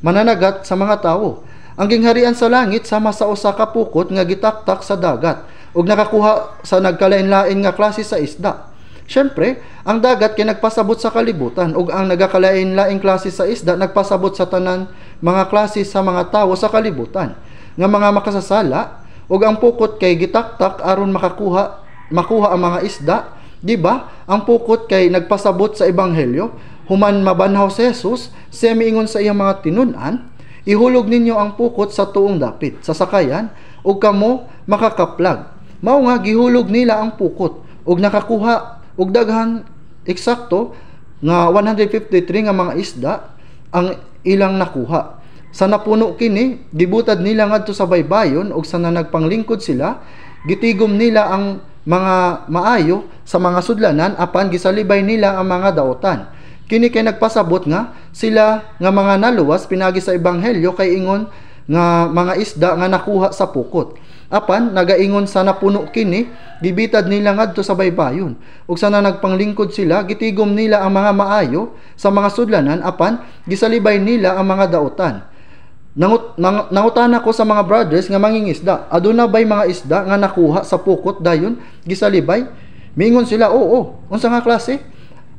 mananagat sa mga tawo." Ang gingharian sa langit sama sa usa ka pukot nga gitaktak sa dagat ug nakakuha sa nagkalain-lain nga klase sa isda. Syempre, ang dagat kay nagpasabot sa kalibutan ug ang nagakalain-laing klase sa isda nagpasabot sa tanan mga klase sa mga tawo sa kalibutan nga mga makasasala ug ang pukot kay gitaktak aron makuha ang mga isda. Di ba? Ang pukot kay nagpasabot sa ebanghelyo human mabanhaw si Jesus, siya miingon sa iyang mga tinun-an, "Ihulog ninyo ang pukot sa tuong dapit sa sakayan ug kamo makakaplag." Mao nga gihulog nila ang pukot ug nakakuha ug daghan eksakto nga 153 nga mga isda ang ilang nakuha. Sa napuno kini, gibutad nila ngadto sa baybayon ug sa nagpanglingkod sila, gitigom nila ang mga maayo sa mga sudlanan apan gisalibay nila ang mga daotan. Kini kay nagpasabot nga sila nga mga naluwas pinagi sa ebanghelyo kay ingon nga mga isda nga nakuha sa pukot. Apan nagaingon sa napuno kini, gibitad nila ngadto sa baybayon ug sa nagpanglingkod sila, gitigom nila ang mga maayo sa mga sudlanan apan gisalibay nila ang mga daotan. Nangutan ako sa mga brothers nga mangingisda, aduna bay mga isda nga nakuha sa pukot dayon gisalibay? Mingon sila, "Oo." Unsa nga klase?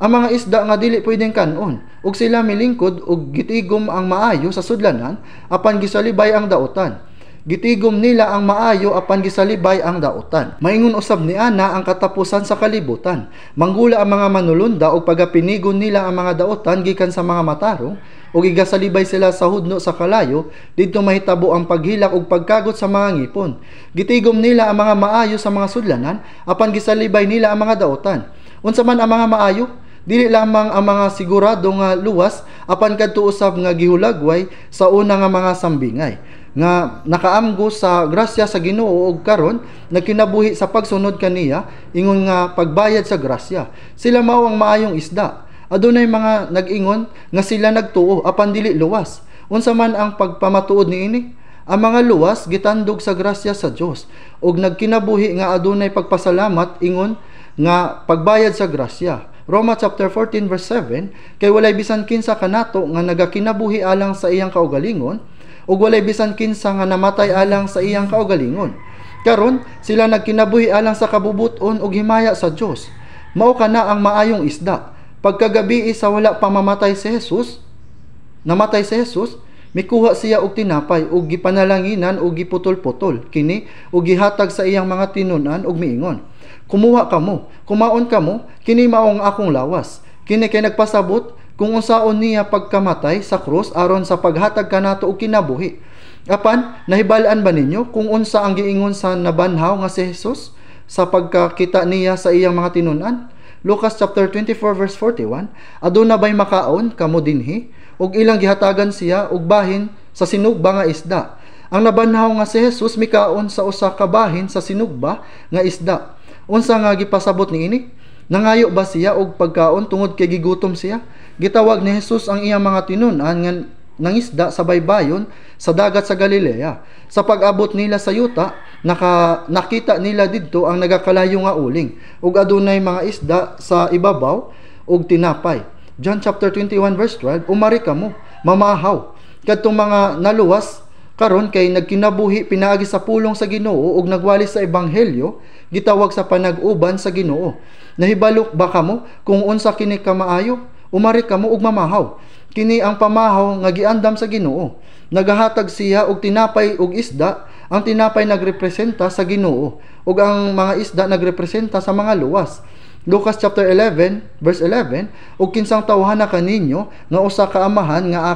Ang mga isda nga dili pwedeng kanon ug sila milingkod ug gitigom ang maayo sa sudlanan apan gisalibay ang daotan. Gitigom nila ang maayo apan gisalibay ang daotan. Maingon usab ni ana ang katapusan sa kalibutan. Manggula ang mga manulunda ug pagapinigon nila ang mga daotan gikan sa mga matarong ug igasalibay sila sa hudno sa kalayo, didto mahitabo ang paghilak ug pagkagot sa mga ngipon. Gitigom nila ang mga maayo sa mga sudlanan apan gisalibay nila ang mga daotan. Unsa man ang mga maayo? Dili lamang ang mga sigurado nga luwas apan kadto usab nga gihulagway sa una nga mga sambingay nga nakaamgo sa grasya sa Ginoo ug karon nagkinabuhi sa pagsunod kaniya ingon nga pagbayad sa grasya. Sila mao ang maayong isda. Adunay mga nag-ingon nga sila nagtuo apan dili luwas. Unsa man ang pagpamatuod niini? Ang mga luwas gitandog sa grasya sa Dios ug nagkinabuhi nga adunay pagpasalamat ingon nga pagbayad sa grasya. Roma chapter 14 verse 7, "Kay walay bisan kinsa kanato nga nagakinabuhi alang sa iyang kaugalingon ug walay bisan kinsa nga namatay alang sa iyang kaugalingon. Karon sila nagkinabuhi alang sa kabubuton ug himaya sa Dios." Mao kana ang maayong isda. Pagkagabi sa wala pa namatay si Jesus, mikuha siya og tinapay ug gipanalanginan ug giputol-putol kini ug gihatag sa iyang mga tinun-an ug miingon, "Kumuha kamo, kumaon kamo, kini maong akong lawas." Kini kay nagpasabot kung unsaon niya pagkamatay sa krus aron sa paghatag kanato og kinabuhi. Apan nahibalaan ba ninyo kung unsa ang giingon sa nabanhaw nga si Jesus sa pagkakita niya sa iyang mga tinun-an? Lucas chapter 24 verse 41, "Aduna bay makaon kamo dinhi?" ug ilang gihatagan siya og bahin sa sinugba nga isda. Ang nabanhaw nga si Jesus mikaon sa usa ka bahin sa sinugba nga isda. Unsa nga gipasabot niini? Nangayo ba siya og pagkaon tungod kay gigutom siya? Gitawag ni Jesus ang iyang mga tinun-an nga nangisda sa baybayon sa dagat sa Galilea. Sa pag-abot nila sa yuta, nakita nila didto ang nagakalayo nga uling ug adunay mga isda sa ibabaw ug tinapay. John chapter 21 verse 12, "Umari kamo, mamahaw." Kadtong mga naluwas karon kay nagkinabuhi pinaagi sa pulong sa Ginoo ug nagwali sa ebanghelyo, gitawag sa panag-uban sa Ginoo. Nahibalok ba kamo kung unsa kini ka maayo? Umari kamo ug mamahaw. Kini ang pamahaw nga giandam sa Ginoo. Nagahatag siya og tinapay ug isda. Ang tinapay nagrepresenta sa Ginoo ug ang mga isda nagrepresenta sa mga luwas. Lucas chapter 11 verse 11, "Ug kinsang tawhana kaninyo nga usa ka amahan nga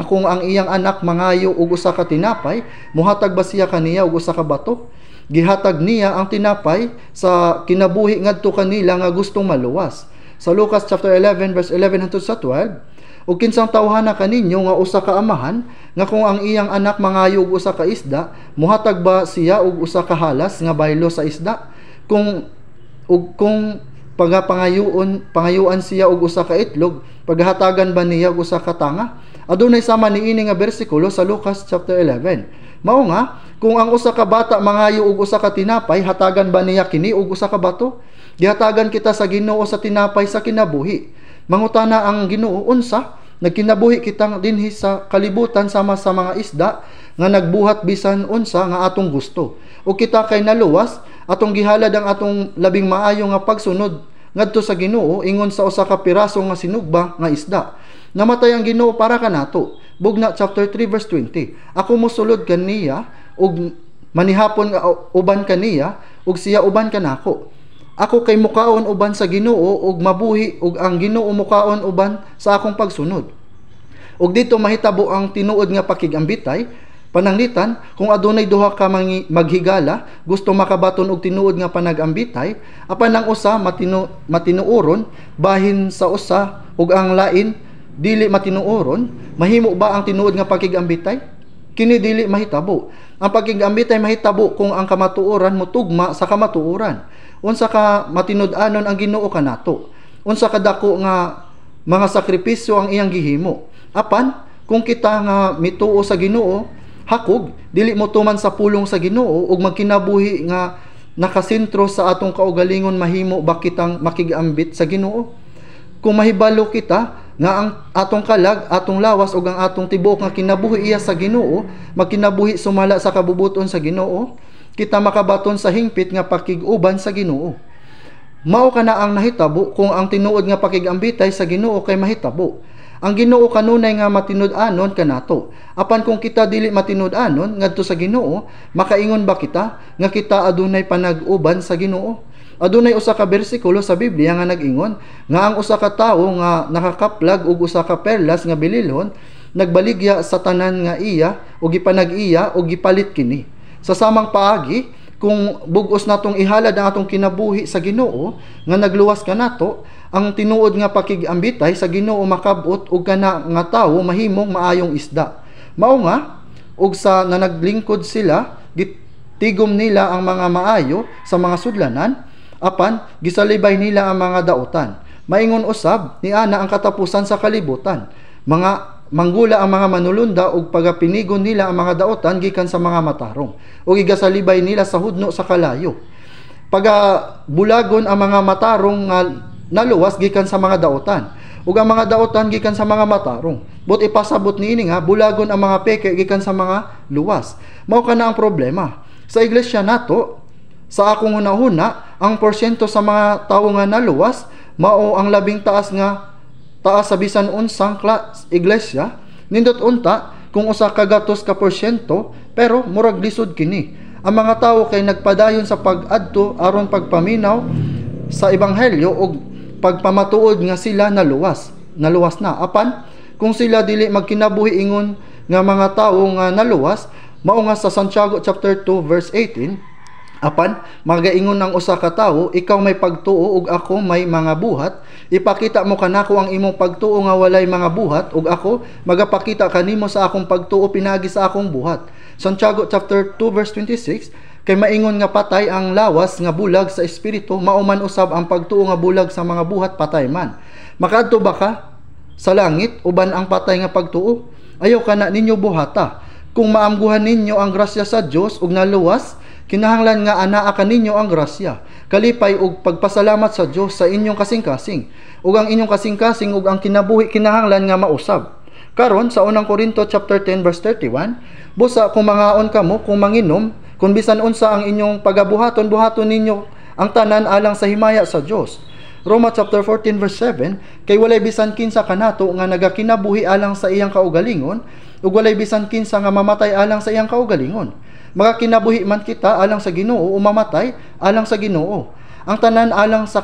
kung ang iyang anak mangayo og usa ka tinapay, muhatag ba siya kaniya og usa ka bato?" Gihatag niya ang tinapay sa kinabuhi ngadto kanila nga gustong maluwas. Sa Lucas chapter 11 verse 11 hangtod sa 12, "Ug kinsang tawhana kaninyo nga usa ka amahan nga kung ang iyang anak mangayo og usa ka isda, muhatag ba siya og usa ka halas nga baylo sa isda? Kung pangayuan siya og usa ka itlog, paghatagan ba niya og usa ka tanga?" Adunay sama niini nga bersikulo sa Lucas chapter 11. Mao nga, kung ang usa ka bata mangayo og usa ka tinapay, hatagan ba niya kini og usa ka bato? Gihatagan kita sa Ginoo sa tinapay sa kinabuhi. Mangutana ang Ginoo, unsa nagkinabuhi kitang dinhi sa kalibutan sama sa mga isda nga nagbuhat bisan unsa nga atong gusto. O kita kay naluwas atong gihalad ang atong labing maayo nga pagsunod ngadto sa Ginoo ingon sa usa ka piraso nga sinugba nga isda. Namatay ang Ginoo para kanato. Bugna chapter 3 verse 20. Ako mosulod kaniya ug manihapon nga uban kaniya ug siya uban kanako. Ako kay mukaon uban sa Ginoo ug mabuhi ug ang Ginoo mukaon uban sa akong pagsunod. Ug dito mahitabo ang tinuod nga pakigambitay, pananglitan kung adunay duha ka maghigala gusto makabaton og tinuod nga panagambitay, apan ang usa matinuoron bahin sa usa ug ang lain dili matinuoron, mahimo ba ang tinuod nga pakigambitay? Kini dili mahitabo. Ang pakigambitay mahitabo kung ang kamatuoran motugma sa kamatuoran. Unsa ka matinud-anon ang Ginoo kanato? Unsa kadako nga mga sakripisyo ang iyang gihimo? Apan kung kita nga mituo sa Ginoo, hakog dili mo tuman sa pulong sa Ginoo ug magkinabuhi nga nakasentro sa atong kaugalingon, mahimo ba kitang makigambit sa Ginoo? Kung mahibalo kita nga ang atong kalag, atong lawas ug ang atong tibuok nga kinabuhi iya sa Ginoo, magkinabuhi sumala sa kabubuton sa Ginoo, kita makabaton sa hingpit nga pakig-uban sa Ginoo. Mao kana ang nahitabo kung ang tinuod nga pakigambitay sa Ginoo kay mahitabo. Ang Ginoo kanunay nga matinud-anon kanato. Apan kung kita dili matinud-anon ngadto sa Ginoo, makaingon ba kita nga kita adunay panag-uban sa Ginoo? Adunay usa ka bersikulo sa Biblia nga nag-ingon nga ang usa ka tawo nga nakakaplag og usa ka perlas nga bililhon nagbaligya sa tanan nga iya o gipanag-iya o gipalit kini. Sa samang paagi, kung bugos natong ihalad ang atong kinabuhi sa Ginoo nga nagluwas kanato, ang tinuod nga pakigambitay sa Ginoo makabot og kana nga tawo mahimong maayong isda. Mao nga og sa nanaglingkod sila, gitigom nila ang mga maayo sa mga sudlanan, apan gisalibay nila ang mga daotan. Maingon usab ni ana ang katapusan sa kalibutan. Manggula ang mga manulunda ug pagapinigon nila ang mga daotan gikan sa mga matarong ug igasalibay nila sa hudno sa kalayo. Pagabulagon ang mga matarong nga naluwas gikan sa mga daotan ug ang mga daotan gikan sa mga matarong. But ipasabot niini nga bulagon ang mga peke gikan sa mga luwas. Mao kana ang problema. Sa iglesia nato, sa akong hunahuna, ang porsyento sa mga tawo nga naluwas mao ang labing taas sa bisan unsang iglesia. Nindot unta kung usa ka gatos ka porsyento, pero murag lisod kini. Ang mga tawo kay nagpadayon sa pag-adto aron pagpaminaw sa ebanghelyo ug pagpamatuod nga sila naluwas na. Apan kung sila dili magkinabuhi ingon nga mga tawo nga naluwas, mao nga sa Santiago chapter 2 verse 18, apan magaingon ng usa ka tawo, ikaw may pagtuo ug ako may mga buhat, ipakita mo kanako ang imong pagtuo nga walay mga buhat ug ako magapakita kanimo sa akong pagtuo pinagi sa akong buhat. Santiago chapter 2 verse 26, kay maingon nga patay ang lawas nga bulag sa espiritu, mauman usab ang pagtuo nga bulag sa mga buhat patay man. Makaadto ba ka sa langit uban ang patay nga pagtuo? Ayaw kana ninyo buhata. Kung maamguhan ninyo ang grasya sa Dios ug naluwas, kinahanglan nga anaa kaninyo ang grasya, kalipay ug pagpasalamat sa Dios sa inyong kasing-kasing, ug ang inyong kasing-kasing ug ang kinabuhi kinahanglan nga mausab. Karon sa unang Korinto chapter 10 verse 31, busa kung mangaon kamo, kung manginom, kung bisan unsa ang inyong pagabuhaton, buhaton ninyo ang tanan alang sa himaya sa Dios. Roma chapter 14 verse 7, kay walay bisan kinsa kanato nga nagakinabuhi alang sa iyang kaugalingon, ug walay bisan kinsa nga mamatay alang sa iyang kaugalingon. Magakinabuhi man kita alang sa Ginoo o mamatay alang sa Ginoo. Ang tanan alang sa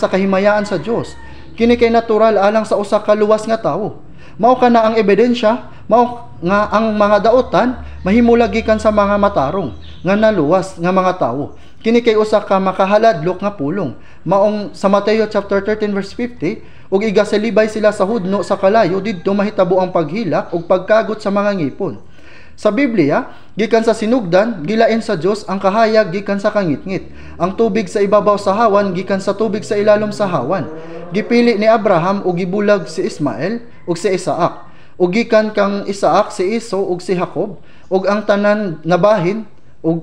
kahimayaan sa Dios. Kini kay natural alang sa usa ka luwas nga tawo. Mao kana ang ebidensya, mao nga ang mga daotan mahimula gikan sa mga matarong nga naluwas nga mga tawo. Kini kay usa ka makahaladlok nga pulong. Maong sa Mateo chapter 13 verse 50, ug igasalibay sila sa hudno sa kalayo, didto mahitabo ang paghilak ug pagkagot sa mga ngipon. Sa Biblia, gikan sa sinugdan, gilain sa Dios ang kahayag gikan sa kangitngit. Ang tubig sa ibabaw sa hawan gikan sa tubig sa ilalom sa hawan. Gipili ni Abraham ug gibulag si Ismael ug si Isaac. Ug gikan kang Isaac si Iso ug si Jacob, ug ang tanan nabahin ug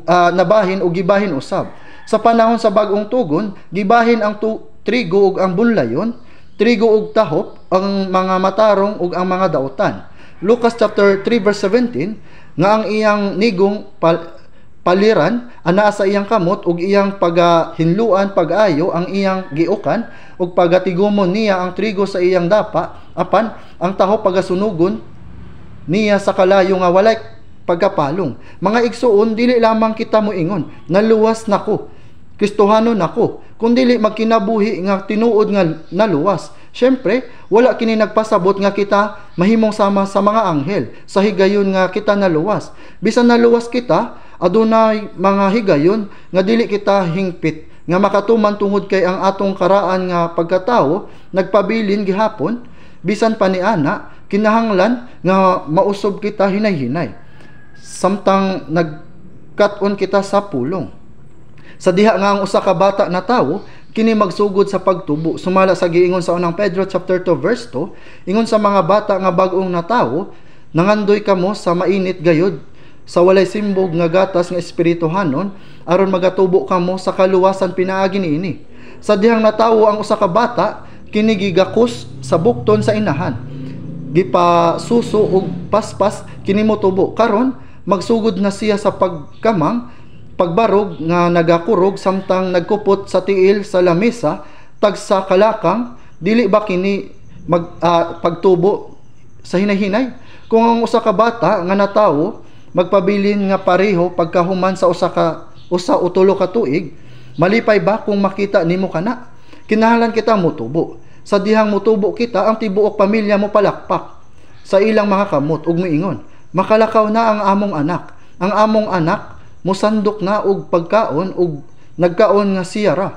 gibahin usab. Sa panahon sa bag-ong tugon, gibahin ang trigo ug ang bunlayon, trigo ug tahop, ang mga matarong ug ang mga daotan. Lucas chapter 3 verse 17 nga ang iyang nigong paliran ana sa iyang kamot ug iyang pagahinluan pag-ayo ang iyang giukan ug pagatigumon niya ang trigo sa iyang dapa apan ang taho pagasunugon niya sa kalayo nga walay pagkapalong. Mga igsuon, dili lamang kita moingon naluwas nako, Kristohanon nako, kundili magkinabuhi nga tinuod nga naluwas. Syempre, wala kini nagpasabot nga kita mahimong sama sa mga anghel sa higayon nga kita naluwas. Bisan naluwas kita, adunay mga higayon nga dili kita hingpit nga makatuman tungod kay ang atong karaan nga pagkatawo nagpabilin gihapon. Bisan pa ni ana, kinahanglan nga mausob kita hinay-hinay samtang nagkat-on kita sa pulong. Sa diha nga ang usa ka bata na tawo kini magsugod sa pagtubo, sumala sa giingon sa unang Pedro chapter 2 verse 2, ingon sa mga bata nga bag-ong natawo, nangandoy kamo sa mainit gayod sa walay simbog nga gatas nga espirituhanon aron magatubo kamo sa kaluwasan pinaagi niini. Sa dihang natawo ang usa ka bata kini gigakos sa bukton sa inahan, gipasuso og paspas kini motubo. Karon magsugod na siya sa pagkamang pagbarog nga nagakurog samtang nagkupot sa tiil sa lamesa tag sa kalakang. Dili ba kini pagtubo sa hinay-hinay? Kung ang usa ka bata nga natawo magpabilin nga pareho pagkahuman sa usa o tulo ka tuig, malipay ba kung makita nimo kana? Kinahanglan kita motubo. Sa dihang motubo kita, ang tibuok pamilya mo palakpak sa ilang mga kamot ug miingon, makalakaw na ang among anak. Ang among anak musandok na og pagkaon ug nagkaon nga siyara.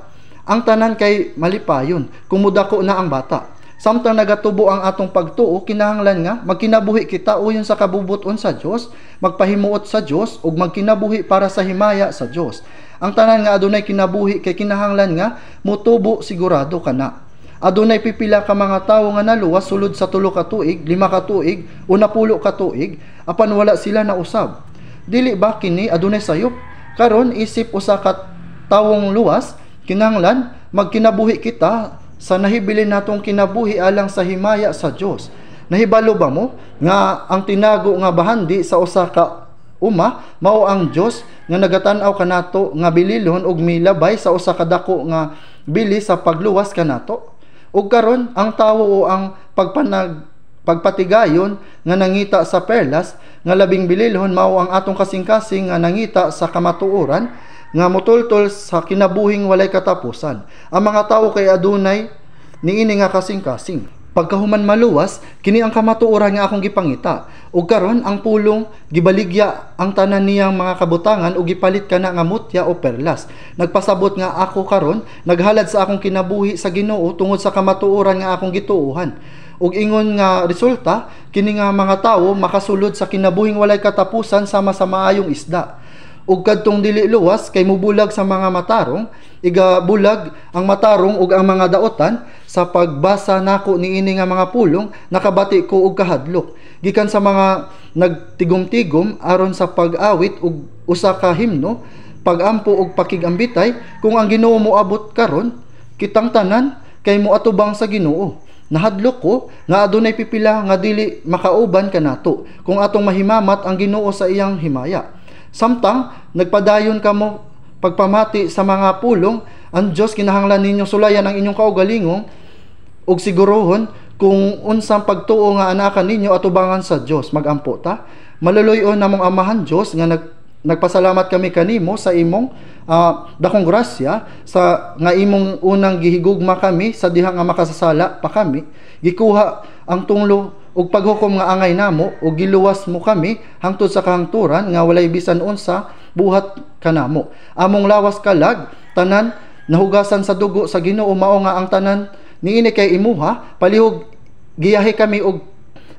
Ang tanan kay malipayon, kumudako na ang bata. Samtang nagatubo ang atong pagtuo, kinahanglan nga magkinabuhi kita uyon sa kabubuton sa Dios, magpahimuot sa Dios ug magkinabuhi para sa himaya sa Dios. Ang tanan nga adunay kinabuhi kay kinahanglan nga motubo sigurado kana. Adunay pipila ka mga tawo nga naluwas sulod sa 3 ka tuig, 5 ka tuig, 10 ka tuig, apan wala sila nausab. Dili ba kini adunay sayop? Karon isip usa ka tawong luwas, kinahanglan magkinabuhi kita sa nahibilin natong kinabuhi alang sa himaya sa Dios. Nahibalo ba mo nga ang tinago nga bahandi sa usa ka mao ang Dios nga nagatan-aw kanato nga bililhon ug milabay sa usa ka dako nga bili sa pagluwas kanato? Ug karon ang tawo o ang pagpatigayon nga nangita sa perlas nga labing bililhon mao ang atong kasing-kasing nga nangita sa kamatuoran nga motultol sa kinabuhing walay katapusan. Ang mga tawo kay adunay niini nga kasing-kasing. Pagkahuman maluwas, kini ang kamatuoran nga akong gipangita. Ug karon ang pulong gibaligya ang tanan niyang mga kabutangan ug gipalit kana nga mutya o perlas. Nagpasabot nga ako karon naghalad sa akong kinabuhi sa Ginoo tungod sa kamatuoran nga akong gituohan. Ug ingon nga resulta, kini nga mga tawo makasulod sa kinabuhing walay katapusan sama sa maayong isda. Ug kadtong dili luwas kay mubulag sa mga matarong, igabulag ang matarong ug ang mga daotan. Sa pagbasa nako niini nga mga pulong, nakabati ko og kahadlok gikan sa mga nagtigom-tigom aron sa pag-awit ug usa ka himno, pagampo ug pakigambitay. Kung ang Ginoo moabot karon, kitang tanan kay moatubang sa Ginoo. Nahadlok ko nga adunay pipila nga dili makauban kanato kung atong mahimamat ang Ginoo sa iyang himaya. Samtang nagpadayon kamo pagpamati sa mga pulong, ang Dios kinahanglan ninyo sulayan ang inyong kaugalingong ug sigurohon kung unsang pagtuo nga anakan ninyo atubangan sa Dios. Magampo ta. Maluloy-on namong Amahan Dios nga nagpasalamat kami kanimo sa imong dakong grasya sa nga imong unang gihigugma kami sa diha nga makasasala pa kami. Gikuha ang tunglo ug paghukom nga angay namo ug giluwas mo kami hangtod sa kahangturan nga walay bisan unsa buhat kanamo. Among lawas kalag tanan nahugasan sa dugo sa Ginoo, mao nga ang tanan niini kay imuha. Palihog giyahi kami og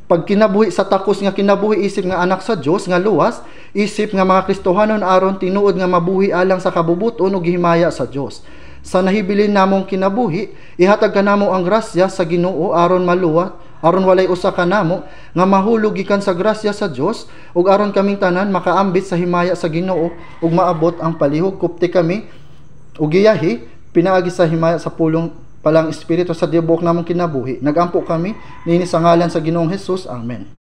pagkinabuhi sa takos nga kinabuhi isip nga anak sa Dios nga luwas, isip nga mga Kristohanon aron tinuod nga mabuhi alang sa kabubuton ug himaya sa Dios. Sa nahibilin namong kinabuhi, ihatag kanamo ang grasya sa Ginoo aron maluwa, aron walay usa kanamo nga mahulog gikan sa grasya sa Dios ug aron kaming tanan makaambit sa himaya sa Ginoo ug maabot ang palihog. Kupti kami ug giyahi pinaagi sa himaya sa pulong palang espiritu sa diabok namong kinabuhi. Nagampo kami niini sa ngalan sa Ginoong Hesus. Amen.